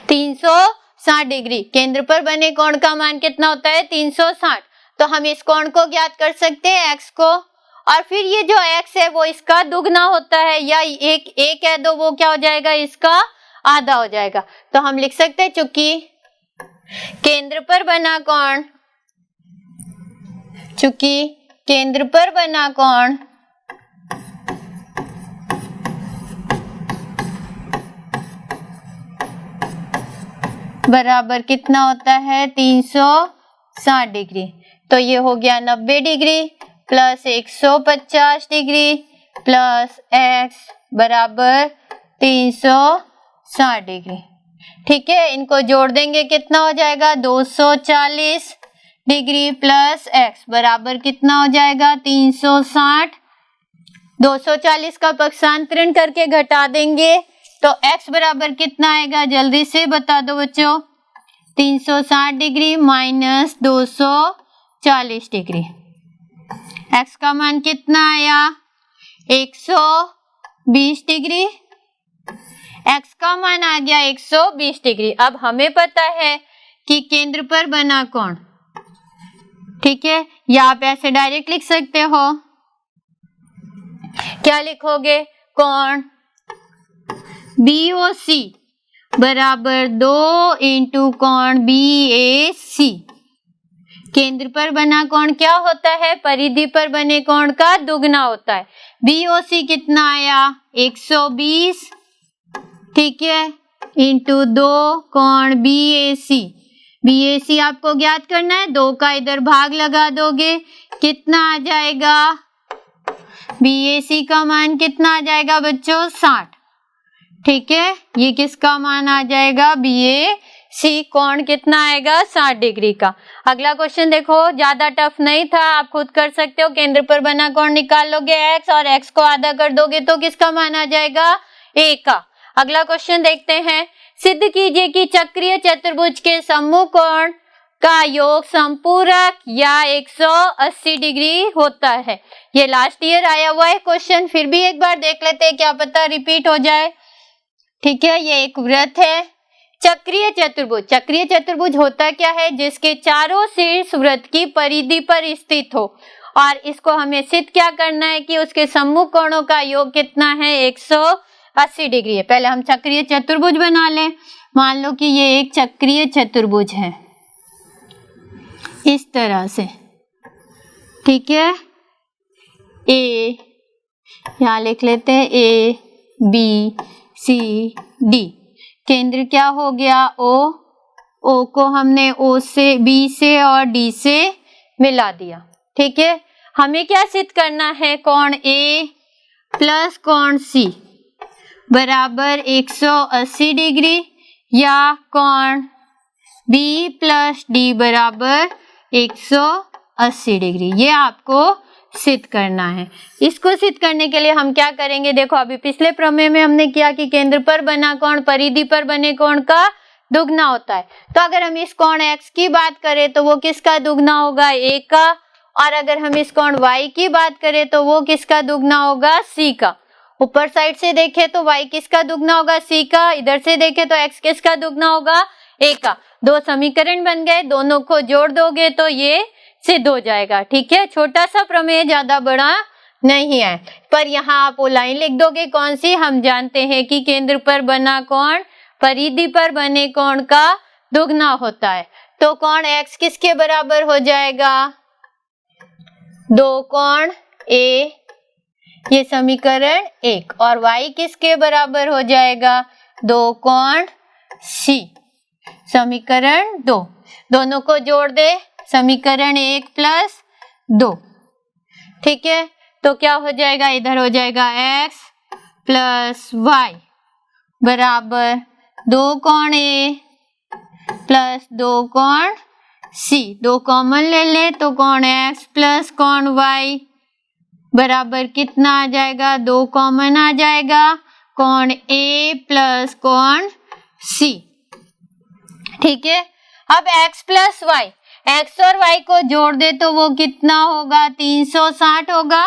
360 डिग्री। केंद्र पर बने कोण का मान कितना होता है 360। तो हम इस कोण को ज्ञात कर सकते हैं x को, और फिर ये जो x है वो इसका दुगना होता है, या एक है तो वो क्या हो जाएगा इसका आधा हो जाएगा। तो हम लिख सकते हैं चूंकि केंद्र पर बना कोण, चूंकि केंद्र पर बना कोण बराबर कितना होता है 360 डिग्री। तो ये हो गया 90 degree plus 150 degree plus x बराबर 360 डिग्री। ठीक है, इनको जोड़ देंगे कितना हो जाएगा 240 डिग्री प्लस x बराबर कितना हो जाएगा 360। 240 का पक्षांतरण करके घटा देंगे तो x बराबर कितना आएगा, जल्दी से बता दो बच्चों। 360 डिग्री माइनस 240 डिग्री, x का मान कितना आया 120 डिग्री, x का मान आ गया 120 डिग्री। अब हमें पता है कि केंद्र पर बना कोण, ठीक है, या आप ऐसे डायरेक्ट लिख सकते हो, क्या लिखोगे, कोण BOC बराबर 2 इंटू कोण BAC। केंद्र पर बना कोण क्या होता है, परिधि पर बने कोण का दुगना होता है। BOC कितना आया 120, ठीक है, इंटू 2 कोण BAC। BAC आपको ज्ञात करना है, 2 का इधर भाग लगा दोगे कितना आ जाएगा, BAC का मान कितना आ जाएगा बच्चों 60। ठीक है, ये किसका मान आ जाएगा BAC, कोण कितना आएगा 60 डिग्री का। अगला क्वेश्चन देखो, ज्यादा टफ नहीं था, आप खुद कर सकते हो। केंद्र पर बना कोण निकाल लोगे x और x को आधा कर दोगे तो किसका मान आ जाएगा a का। अगला क्वेश्चन देखते हैं, सिद्ध कीजिए कि चक्रीय चतुर्भुज के सम्मुख कोण का योग समपूरक या 180 डिग्री होता है। ये लास्ट ईयर आया हुआ है क्वेश्चन, फिर भी एक बार देख लेते हैं, क्या पता रिपीट हो जाए। ठीक है, ये एक वृत्त है, चक्रीय चतुर्भुज। चक्रीय चतुर्भुज होता क्या है? जिसके चारों शीर्ष वृत्त की परिधि पर स्थित हो, और इसको हमें सिद्ध क्या करना है कि उसके सम्मुख कोणों का योग कितना है? 180 डिग्री है। पहले हम चक्रीय चतुर्भुज बना लें। मान लो कि ये एक चक्रीय चतुर्भुज है इस तरह से, ठीक है। ए यहाँ लिख लेते हैं, ए बी सी डी। केंद्र क्या हो गया? ओ। ओ को हमने ओ से, बी से और डी से मिला दिया। ठीक है, हमें क्या सिद्ध करना है? कोण ए प्लस कोण सी बराबर 180 डिग्री, या कोण बी प्लस डी बराबर 180 डिग्री। ये आपको सिद्ध करना है। इसको सिद्ध करने के लिए हम क्या करेंगे? देखो, अभी पिछले प्रमेय में हमने किया कि केंद्र पर बना कोण परिधि पर बने कोण का दुगना होता है। तो अगर हम इस कोण x की बात करें तो वो किसका दुगना होगा? a का। और अगर हम इस कोण y की बात करें तो वो किसका दुगना होगा? c का। ऊपर साइड से देखें तो y किसका दुगना होगा? c का। इधर से देखें तो x किसका दुगना होगा? a का। दो समीकरण बन गए, दोनों को जोड़ दोगे तो ये सिद्ध हो जाएगा। ठीक है, छोटा सा प्रमेय, ज्यादा बड़ा नहीं है। पर यहाँ आप वो लाइन लिख दोगे, कौन सी? हम जानते हैं कि केंद्र पर बना कोण परिधि पर बने कोण का दुगना होता है। तो कोण x किसके बराबर हो जाएगा? 2 कोण a, ये समीकरण 1। और y किसके बराबर हो जाएगा? 2 कोण c, समीकरण 2। दोनों को जोड़ दे, समीकरण 1 प्लस 2। ठीक है, तो क्या हो जाएगा? इधर हो जाएगा x प्लस y बराबर 2 कोण a प्लस 2 कोण c। 2 कॉमन ले ले तो कोण x प्लस कोण y बराबर कितना आ जाएगा? 2 कॉमन आ जाएगा, कोण a प्लस कोण c। ठीक है, अब x प्लस y, x और y को जोड़ दे तो वो कितना होगा? 360 होगा।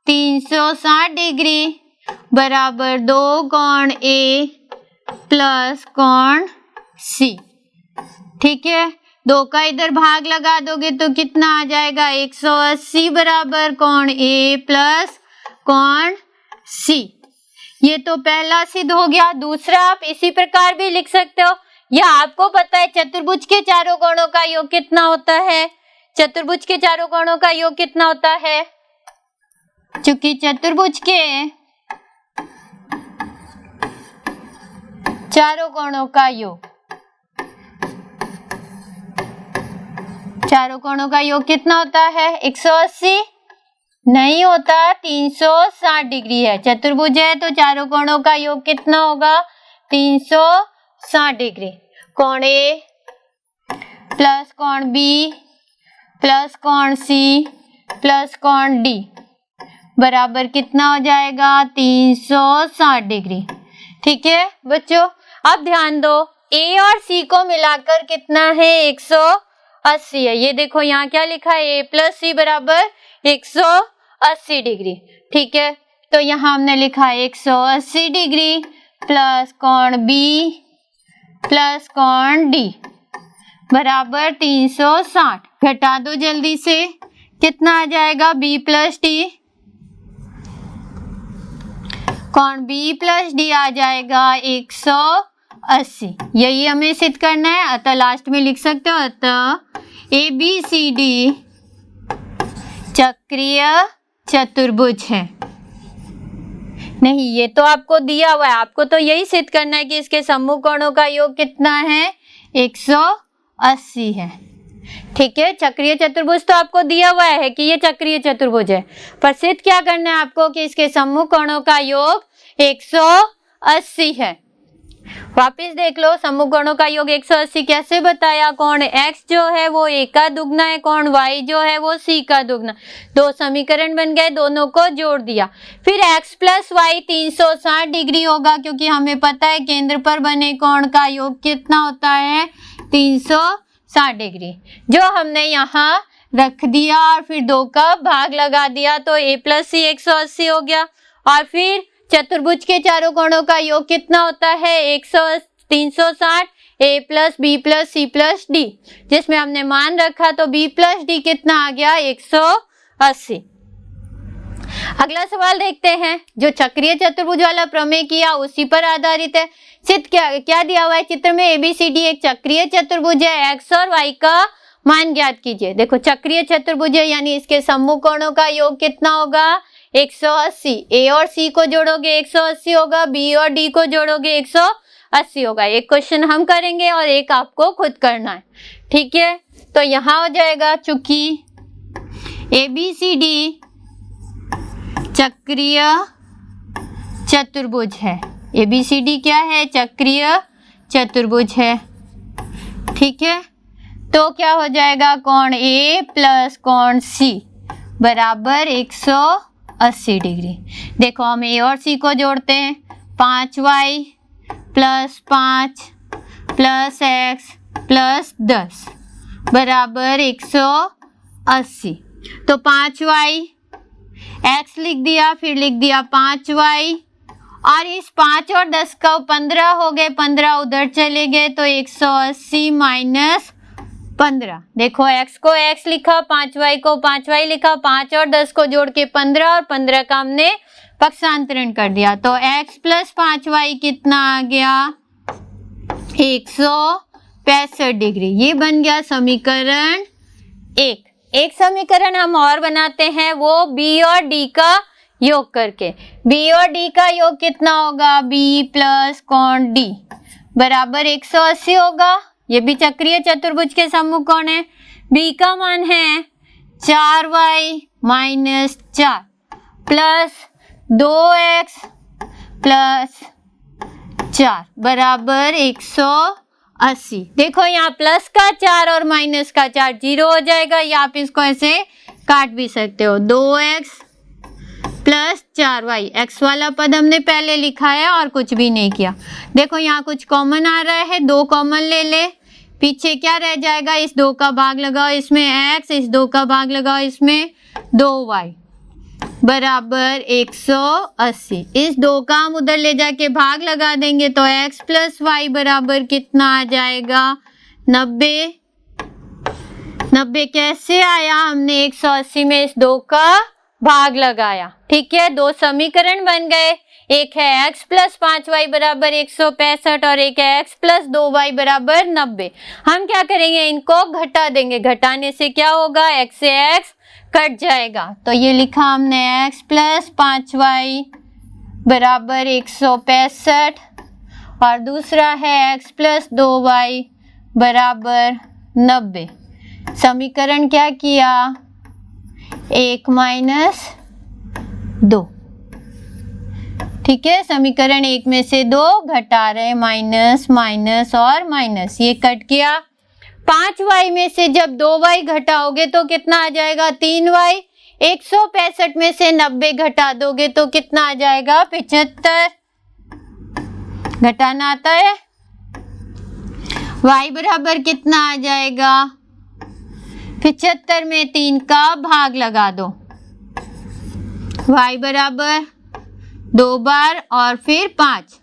360 डिग्री बराबर 2 कोण a प्लस कोण c। ठीक है, 2 का इधर भाग लगा दोगे तो कितना आ जाएगा? 180 बराबर कोण a प्लस कोण c। ये तो पहला सिद्ध हो गया। दूसरा आप इसी प्रकार भी लिख सकते हो, या आपको पता है चतुर्भुज के चारों कोणों का योग कितना होता है? चतुर्भुज के चारों कोणों का योग कितना होता है? चूंकि चतुर्भुज के चारों कोणों का योग, चारों कोणों का योग कितना होता है? 180 नहीं होता, 360 डिग्री है। चतुर्भुज है तो चारों कोणों का योग कितना होगा? 360 डिग्री। कोण ए प्लस कोण बी प्लस कोण सी प्लस कोण डी बराबर कितना हो जाएगा? 360 डिग्री। ठीक है बच्चों, अब ध्यान दो, ए और सी को मिलाकर कितना है? 180 है। ये देखो यहाँ क्या लिखा है? ए प्लस सी बराबर 180 डिग्री। ठीक है, तो यहाँ हमने लिखा 180 डिग्री प्लस कोण बी प्लस कोण डी बराबर 360। घटा दो जल्दी से, कितना आ जाएगा? बी प्लस डी, कोण बी प्लस डी आ जाएगा 180। यही हमें सिद्ध करना है। अतः लास्ट में लिख सकते हो, अतः ए बी सी डी चक्रीय चतुर्भुज है। नहीं, ये तो आपको दिया हुआ है, आपको तो यही सिद्ध करना है कि इसके सम्मुख कोणों का योग कितना है? 180 है। ठीक है, चक्रीय चतुर्भुज तो आपको दिया हुआ है कि ये चक्रीय चतुर्भुज है, पर सिद्ध क्या करना है आपको कि इसके सम्मुख कोणों का योग 180 है। वापिस देख लो, सम्मुख कोणों का योग 180 कैसे बताया? कोण x जो है वो a का दुगना है, कोण y जो है वो c का दुगना। दो समीकरण बन गए, दोनों को जोड़ दिया। फिर x प्लस y 360 डिग्री होगा, क्योंकि हमें पता है केंद्र पर बने कोण का योग कितना होता है? 360 60 डिग्री, जो हमने यहाँ रख दिया और फिर 2 का भाग लगा दिया तो a प्लस सी 180 हो गया। और फिर चतुर्भुज के चारों कोणों का योग कितना होता है 360, a plus B plus C plus D, जिसमें हमने मान रखा तो b प्लस डी कितना आ गया 180। अगला सवाल देखते हैं, जो चक्रीय चतुर्भुज वाला प्रमेय किया उसी पर आधारित है। चित्र क्या दिया हुआ है चित्र में, ABCD एक चक्रीय चतुर्भुज है, x और y का मान ज्ञात कीजिए। देखो चक्रीय चतुर्भुज है यानी इसके सम्मुख कोणों का योग कितना होगा 180, a और c को जोड़ोगे 180 होगा, b और d को जोड़ोगे 180 होगा। एक क्वेश्चन हम करेंगे और एक आपको खुद करना है, ठीक है। तो यहाँ हो जाएगा, चूंकि ABCD चक्रीय चतुर्भुज है, ABCD क्या है चक्रीय चतुर्भुज है, ठीक है। तो क्या हो जाएगा, कोण A प्लस कोण C बराबर 180 डिग्री। देखो हम A और C को जोड़ते हैं, 5y plus 5 plus x plus 10 बराबर 180। तो 5y x लिख दिया, फिर लिख दिया 5y, और इस 5 और 10 का 15 हो गए, 15 उधर चले गए तो 180 माइनस 15। देखो x को x लिखा, 5y को 5y लिखा, 5 और 10 को जोड़ के 15 और 15 का हमने पक्षांतरण कर दिया। तो x प्लस 5y कितना आ गया 165 डिग्री। ये बन गया समीकरण 1। एक समीकरण हम और बनाते हैं, वो b और d का योग करके। b और d का योग कितना होगा, b प्लस कोण d बराबर 180 होगा। ये भी चक्रीय चतुर्भुज के सम्मुख कोण है। b का मान है 4y minus 4 plus 2x plus 4 बराबर 180। देखो यहाँ प्लस का 4 और माइनस का 4 जीरो हो जाएगा, या आप इसको ऐसे काट भी सकते हो। 2x प्लस 4y, x वाला पद हमने पहले लिखा है और कुछ भी नहीं किया। देखो यहाँ कुछ कॉमन आ रहा है, 2 कॉमन ले ले, पीछे क्या रह जाएगा, इस 2 का भाग लगाओ इसमें x, इस 2 का भाग लगाओ इसमें 2y बराबर 180। इस 2 का हम उधर ले जाके भाग लगा देंगे तो x प्लस वाई बराबर कितना आ जाएगा 90। 90 कैसे आया, हमने 180 में इस 2 का भाग लगाया, ठीक है। 2 समीकरण बन गए, एक है x प्लस 5y बराबर 165 और एक है x प्लस 2y बराबर 90। हम क्या करेंगे, इनको घटा देंगे, घटाने से क्या होगा, x से x कट जाएगा। तो ये लिखा हमने x प्लस 5y बराबर 165 और दूसरा है x प्लस 2y बराबर 90। समीकरण क्या किया, 1 माइनस 2, ठीक है। समीकरण 1 में से 2 घटा रहे, माइनस माइनस और माइनस, ये कट गया। 5y में से जब 2y घटाओगे तो कितना आ जाएगा 3y। 165 में से 90 घटा दोगे तो कितना आ जाएगा 75। घटाना आता है, y बराबर कितना आ जाएगा 75 में 3 का भाग लगा दो, y बराबर 2 बार और फिर 5,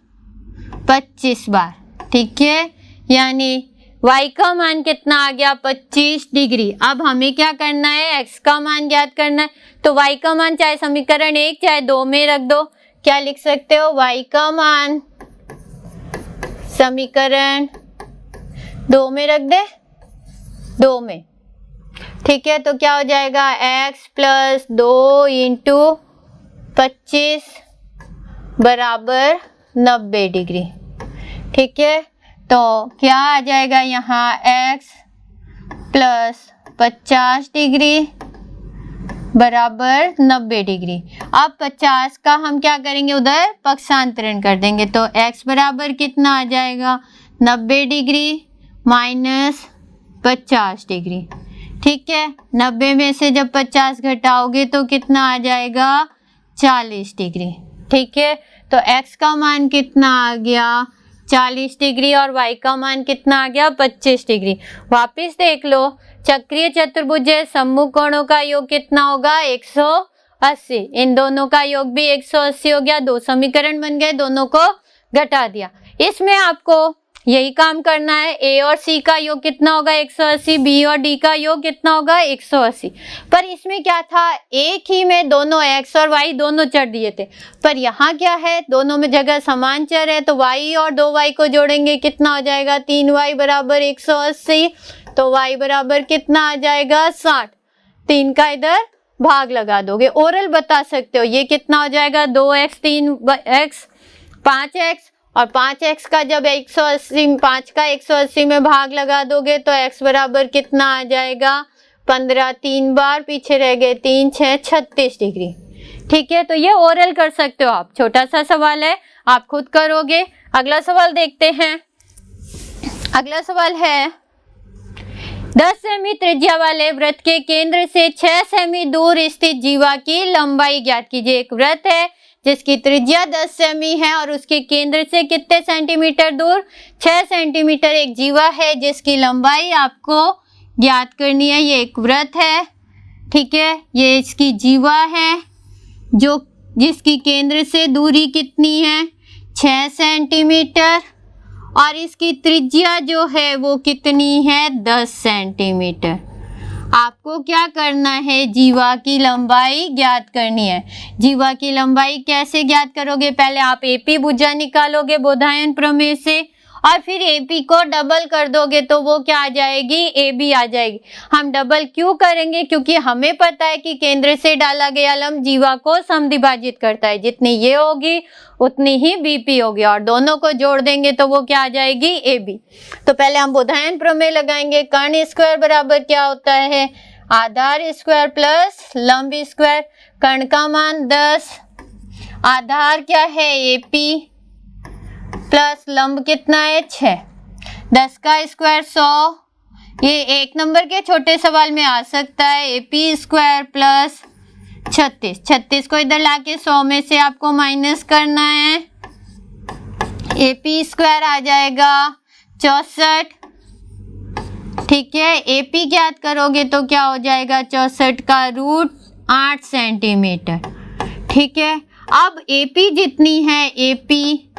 25 बार, ठीक है। यानी y का मान कितना आ गया 25 डिग्री। अब हमें क्या करना है, x का मान ज्ञात करना है। तो y का मान चाहे समीकरण 1 चाहे 2 में रख दो। क्या लिख सकते हो, y का मान समीकरण 2 में रख दे, 2 में, ठीक है। तो क्या हो जाएगा, x प्लस 2 इंटू 25 बराबर 90 डिग्री, ठीक है। तो क्या आ जाएगा यहाँ, x प्लस 50 डिग्री बराबर 90 डिग्री। अब 50 का हम क्या करेंगे, उधर पक्षांतरण कर देंगे। तो x बराबर कितना आ जाएगा 90 डिग्री माइनस 50 डिग्री, ठीक है। 90 में से जब 50 घटाओगे तो कितना आ जाएगा 40 डिग्री, ठीक है। तो x का मान कितना आ गया 40 डिग्री और y का मान कितना आ गया 25 डिग्री। वापस देख लो, चक्रीय चतुर्भुज है, सम्मुख कोणों का योग कितना होगा 180। इन दोनों का योग भी 180 हो गया। दो समीकरण बन गए, दोनों को घटा दिया। इसमें आपको यही काम करना है। ए और सी का योग कितना होगा 180, बी और डी का योग कितना होगा 180। पर इसमें क्या था, एक ही में दोनों x और y दोनों चर दिए थे, पर यहाँ क्या है, दोनों में जगह समान चर है, तो y और 2y को जोड़ेंगे कितना हो जाएगा 3y बराबर 180। तो y बराबर कितना आ जाएगा 60। 3 का इधर भाग लगा दोगे, ओरल बता सकते हो ये कितना हो जाएगा 2x 3x 5x, और 5x का जब 180 5 का 180 में भाग लगा दोगे तो x बराबर कितना आ जाएगा 15। 3 बार पीछे रह गए, 3 6 36 डिग्री। ठीक है, तो ये ओरल कर सकते हो आप, छोटा सा सवाल है, आप खुद करोगे। अगला सवाल देखते हैं। अगला सवाल है 10 सेमी त्रिज्या वाले वृत्त के केंद्र से 6 सेमी दूर स्थित जीवा की लंबाई ज्ञात कीजिए। एक वृत्त है जिसकी त्रिज्या 10 सेमी है और उसके केंद्र से कितने सेंटीमीटर दूर 6 सेंटीमीटर एक जीवा है जिसकी लंबाई आपको ज्ञात करनी है। ये एक वृत्त है, ठीक है, ये इसकी जीवा है जो जिसकी केंद्र से दूरी कितनी है 6 सेंटीमीटर और इसकी त्रिज्या जो है वो कितनी है 10 सेंटीमीटर। आपको क्या करना है, जीवा की लंबाई ज्ञात करनी है। जीवा की लंबाई कैसे ज्ञात करोगे, पहले आप एपी भुजा निकालोगे बोधायन प्रमेय से और फिर एपी को डबल कर दोगे तो वो क्या आ जाएगी एबी आ जाएगी। हम डबल क्यों करेंगे, क्योंकि हमें पता है कि केंद्र से डाला गया लंब जीवा को समद्विभाजित करता है, जितनी ये होगी उतनी ही बीपी होगी और दोनों को जोड़ देंगे तो वो क्या आ जाएगी एबी। तो पहले हम बोधायन प्रमेय लगाएंगे। कर्ण स्क्वायर बराबर क्या होता है आधार स्क्वायर प्लस लंब स्क्वायर। कर्ण का मान 10, आधार क्या है एपी प्लस लंब कितना है 6, 10 का स्क्वायर 100। ये एक नंबर के छोटे सवाल में आ सकता है। एपी स्क्वायर प्लस 36, 36 को इधर लाके 100 में से आपको माइनस करना है। एपी स्क्वायर आ जाएगा 64, ठीक है। एपी ज्ञात करोगे तो क्या हो जाएगा 64 का रूट 8 सेंटीमीटर, ठीक है। अब एपी जितनी है एपी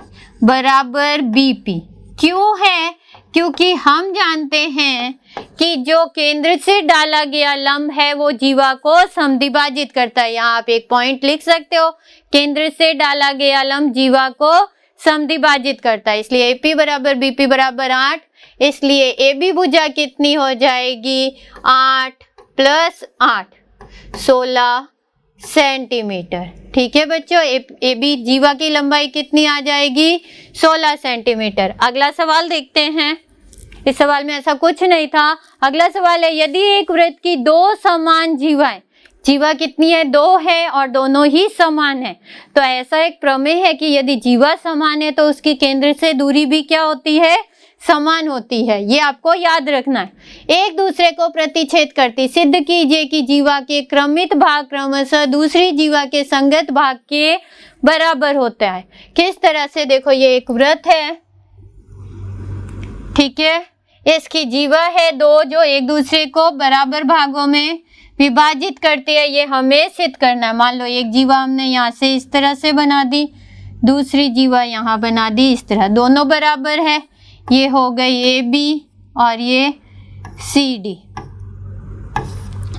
बराबर बीपी क्यों है, क्योंकि हम जानते हैं कि जो केंद्र से डाला गया लंब है वो जीवा को समद्विभाजित करता है। यहाँ आप एक पॉइंट लिख सकते हो, केंद्र से डाला गया लंब जीवा को समद्विभाजित करता है, इसलिए एपी बराबर बीपी बराबर 8। इसलिए एबी भुजा कितनी हो जाएगी 8 प्लस 8 16 सेंटीमीटर, ठीक है बच्चों। एबी जीवा की लंबाई कितनी आ जाएगी 16 सेंटीमीटर। अगला सवाल देखते हैं। इस सवाल में ऐसा कुछ नहीं था। अगला सवाल है यदि एक वृत्त की दो समान जीवाएं, जीवा कितनी है 2 है और दोनों ही समान है, तो ऐसा एक प्रमेय है कि यदि जीवा समान है तो उसकी केंद्र से दूरी भी क्या होती है समान होती है। ये आपको याद रखना है। एक दूसरे को प्रतिच्छेद करती, सिद्ध कीजिए कि जीवा के क्रमित भाग क्रमशः दूसरी जीवा के संगत भाग के बराबर होता है। किस तरह से, देखो ये एक वृत्त है, ठीक है, इसकी जीवा है 2 जो एक दूसरे को बराबर भागों में विभाजित करती है। ये हमें सिद्ध करना है। मान लो एक जीवा हमने यहाँ से इस तरह से बना दी, दूसरी जीवा यहाँ बना दी इस तरह, दोनों बराबर है। ये हो गई ए बी और ये सी डी,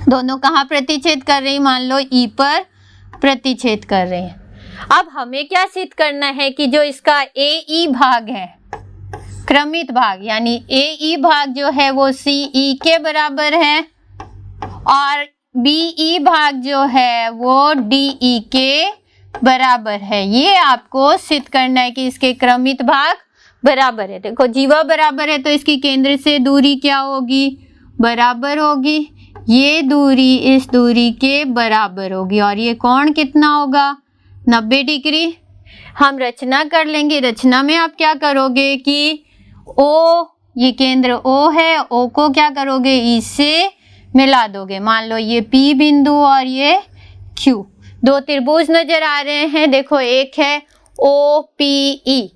दोनों कहाँ प्रतिच्छेद कर रही, मान लो ई पर प्रतिच्छेद कर रहे हैं। अब हमें क्या सिद्ध करना है कि जो इसका ए ई भाग है क्रमित भाग, यानी ए ई भाग जो है वो सी ई के बराबर है और बी ई भाग जो है वो डी ई के बराबर है। ये आपको सिद्ध करना है कि इसके क्रमित भाग बराबर है। देखो जीवा बराबर है तो इसकी केंद्र से दूरी क्या होगी बराबर होगी, ये दूरी इस दूरी के बराबर होगी और ये कोण कितना होगा 90 डिग्री। हम रचना कर लेंगे। रचना में आप क्या करोगे कि ओ, ये केंद्र ओ है, ओ को क्या करोगे ई से मिला दोगे। मान लो ये पी बिंदु और ये क्यू, दो त्रिभुज नजर आ रहे हैं। देखो एक है ओ पी ई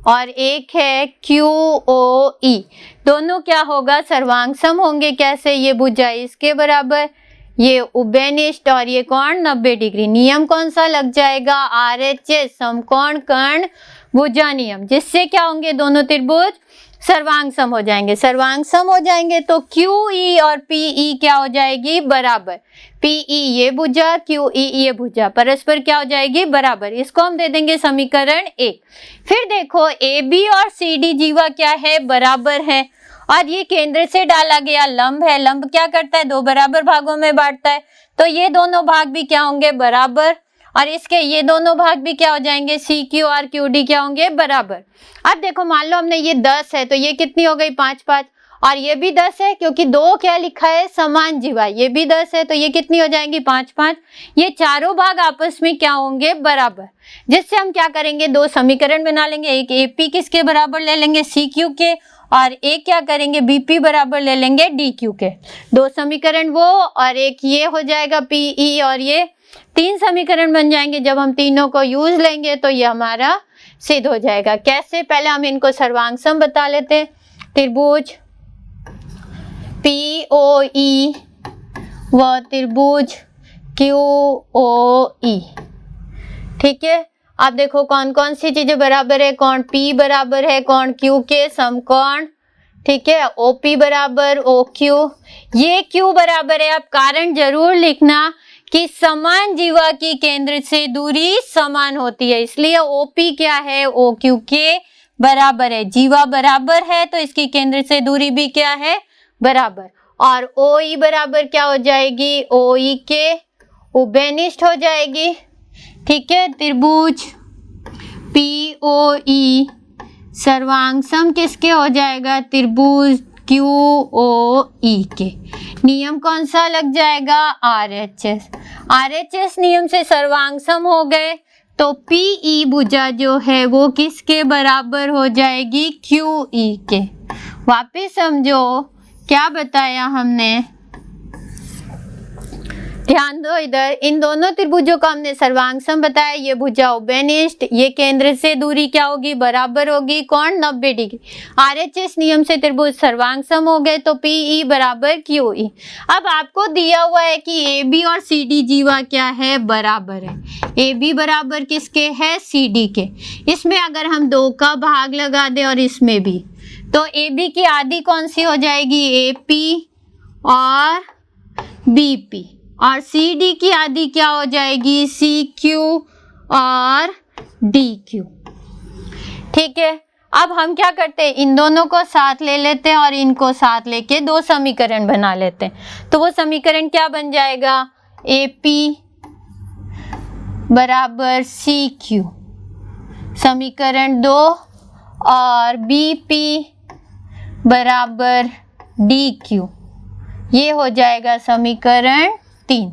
और एक है QOE, दोनों क्या होगा, सर्वांग सम होंगे। कैसे, ये भुजा इसके बराबर, ये उभयनिष्ठ और ये कोण 90 डिग्री। नियम कौन सा लग जाएगा, RHS समकोण कर्ण भुजा नियम, जिससे क्या होंगे, दोनों त्रिभुज सर्वांग सम हो जाएंगे। सर्वांग सम हो जाएंगे तो QE और PE क्या हो जाएगी, बराबर। PE ये भुजा, QE ये भुजा, परस्पर क्या हो जाएगी, बराबर। इसको हम दे देंगे समीकरण 1। फिर देखो AB और CD जीवा क्या है, बराबर है, और ये केंद्र से डाला गया लंब है। लंब क्या करता है, दो बराबर भागों में बांटता है, तो ये दोनों भाग भी क्या होंगे, बराबर, और इसके ये दोनों भाग भी क्या हो जाएंगे, CQ और QD क्या होंगे, बराबर। अब देखो मान लो हमने ये 10 है तो ये कितनी हो गई, 5 5, और ये भी 10 है क्योंकि दो क्या लिखा है, समान जीवा, ये भी 10 है तो ये कितनी हो जाएंगी, 5 5। ये चारों भाग आपस में क्या होंगे, बराबर, जिससे हम क्या करेंगे, दो समीकरण बना लेंगे। एक AP किसके बराबर ले लेंगे, CQ के, और एक क्या करेंगे, BP बराबर ले लेंगे DQ के। दो समीकरण वो और एक ये हो जाएगा PE, और ये 3 समीकरण बन जाएंगे। जब हम तीनों को यूज लेंगे तो ये हमारा सिद्ध हो जाएगा। कैसे, पहले हम इनको सर्वांग सम बता लेते हैं। त्रिभुज POE व त्रिभुज QOE, ठीक है। अब देखो कौन कौन सी चीजें बराबर है, कोण P बराबर है कोण Q के, समकोण, ठीक है। OP बराबर OQ, ये Q बराबर है। अब कारण जरूर लिखना कि समान जीवा की केंद्र से दूरी समान होती है, इसलिए OP क्या है, OQ के बराबर है। जीवा बराबर है तो इसकी केंद्र से दूरी भी क्या है, बराबर। और OE बराबर क्या हो जाएगी, OE के उभयनिष्ठ हो जाएगी, ठीक है। त्रिभुज POE सर्वांग सम किसके हो जाएगा, त्रिभुज QOE के। नियम कौन सा लग जाएगा, RHS। RHS नियम से सर्वांग सम हो गए तो PE भुजा जो है वो किसके बराबर हो जाएगी, QE के। वापिस समझो क्या बताया हमने, ध्यान दो इधर, इन दोनों त्रिभुजों का हमने सर्वांग सम बताया। ये भुजा उभयनिष्ठ, ये केंद्र से दूरी क्या होगी, बराबर होगी, कोण 90 डिग्री। RHS नियम से त्रिभुज सर्वांग सम हो गए तो PE बराबर QE। अब आपको दिया हुआ है कि AB और CD जीवा क्या है, बराबर है। AB बराबर किसके है, CD के। इसमें अगर हम 2 का भाग लगा दें और इसमें भी, तो AB की आधी कौन सी हो जाएगी, AP और BP, और CD की आधी क्या हो जाएगी, CQ और DQ, ठीक है। अब हम क्या करते हैं, इन दोनों को साथ ले लेते हैं और इनको साथ लेके दो समीकरण बना लेते हैं। तो वो समीकरण क्या बन जाएगा, AP बराबर CQ समीकरण 2, और BP बराबर DQ, ये हो जाएगा समीकरण 3,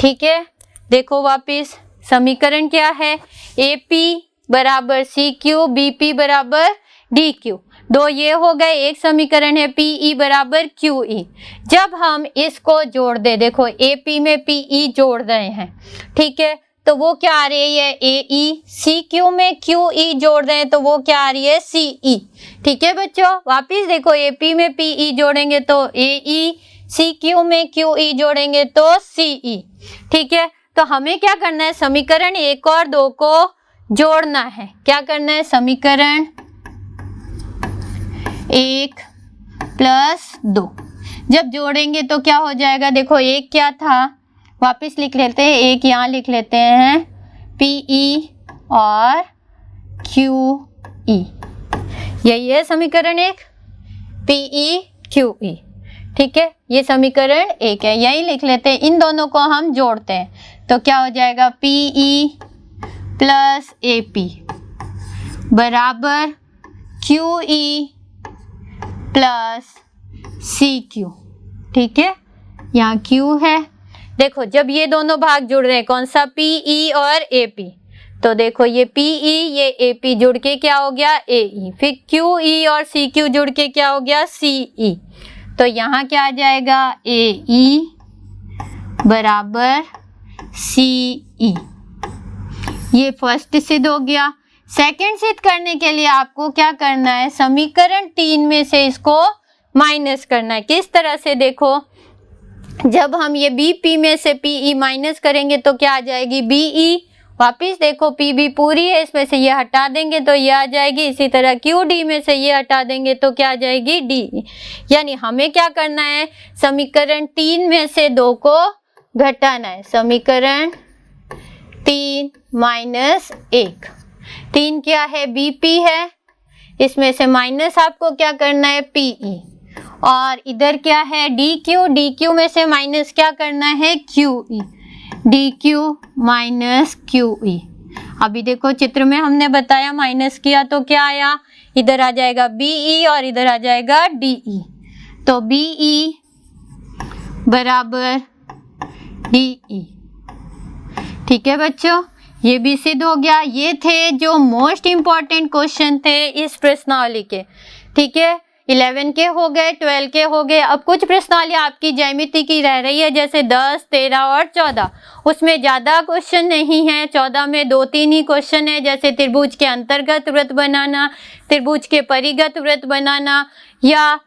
ठीक है। देखो वापिस समीकरण क्या है, AP बराबर CQ, BP बराबर DQ, दो ये हो गए। एक समीकरण है PE बराबर QE। जब हम इसको जोड़ दे, देखो AP में PE जोड़ रहे हैं, ठीक है, तो वो क्या आ रही है, AE। CQ में QE जोड़ रहे हैं तो वो क्या आ रही है, CE, ठीक है बच्चों। वापिस देखो AP में PE जोड़ेंगे तो AE, CQ में QE जोड़ेंगे तो CE, ठीक है। तो हमें क्या करना है, समीकरण 1 और 2 को जोड़ना है। क्या करना है, समीकरण 1 प्लस 2 जब जोड़ेंगे तो क्या हो जाएगा, देखो एक क्या था, वापिस लिख लेते हैं, एक यहाँ लिख लेते हैं, PE और QE, यही है समीकरण 1, PE QE, ठीक है। ये समीकरण 1 है, यही लिख लेते हैं। इन दोनों को हम जोड़ते हैं तो क्या हो जाएगा, PE प्लस AP बराबर QE प्लस CQ, ठीक है। यहाँ Q है। देखो जब ये दोनों भाग जुड़ रहे हैं, कौन सा, PE और AP, तो देखो ये PE ये AP जुड़ के क्या हो गया, AE, फिर QE और CQ जुड़ के क्या हो गया, CE। तो यहाँ क्या आ जाएगा, AE बराबर CE, ये फर्स्ट सिद्ध हो गया। सेकंड सिद्ध करने के लिए आपको क्या करना है, समीकरण 3 में से इसको माइनस करना है। किस तरह से, देखो जब हम ये BP में से PE माइनस करेंगे तो क्या आ जाएगी, BE। वापिस देखो PB पूरी है, इसमें से ये हटा देंगे तो ये आ जाएगी। इसी तरह QD में से ये हटा देंगे तो क्या आ जाएगी, DE। यानी हमें क्या करना है, समीकरण 3 में से 2 को घटाना है। समीकरण 3 माइनस 1, 3 क्या है, BP है, इसमें से माइनस आपको क्या करना है, PE। और इधर क्या है, DQ में से माइनस क्या करना है, QE। DQ minus QE। अभी देखो चित्र में हमने बताया माइनस किया तो क्या आया, इधर आ जाएगा BE और इधर आ जाएगा DE। तो BE बराबर DE। ठीक है बच्चों, ये भी सिद्ध हो गया। ये थे जो मोस्ट इम्पॉर्टेंट क्वेश्चन थे इस प्रश्नावली के। ठीक है, 11 के हो गए, 12 के हो गए। अब कुछ प्रश्नावली आपकी ज्यामिति की रह रही है, जैसे 10, 13 और 14। उसमें ज़्यादा क्वेश्चन नहीं है, 14 में 2-3 ही क्वेश्चन है, जैसे त्रिभुज के अंतर्गत वृत्त बनाना, त्रिभुज के परिगत वृत्त बनाना, या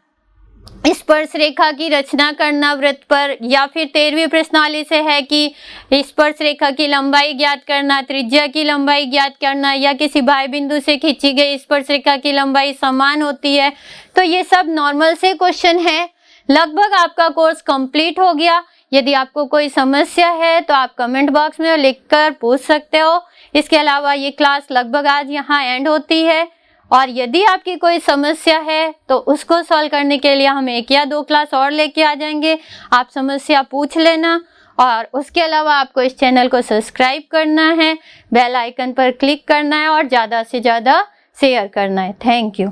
स्पर्श रेखा की रचना करना वृत्त पर, या फिर 13वीं प्रश्नावली से है कि स्पर्श रेखा की लंबाई ज्ञात करना, त्रिज्या की लंबाई ज्ञात करना, या किसी बाह्य बिंदु से खींची गई स्पर्श रेखा की लंबाई समान होती है। तो ये सब नॉर्मल से क्वेश्चन है। लगभग आपका कोर्स कंप्लीट हो गया। यदि आपको कोई समस्या है तो आप कमेंट बॉक्स में लिखकर पूछ सकते हो। इसके अलावा ये क्लास लगभग आज यहाँ एंड होती है, और यदि आपकी कोई समस्या है तो उसको सॉल्व करने के लिए हम 1 या 2 क्लास और लेके आ जाएंगे। आप समस्या पूछ लेना, और उसके अलावा आपको इस चैनल को सब्सक्राइब करना है, बेल आइकन पर क्लिक करना है और ज़्यादा से ज़्यादा शेयर करना है। Thank you.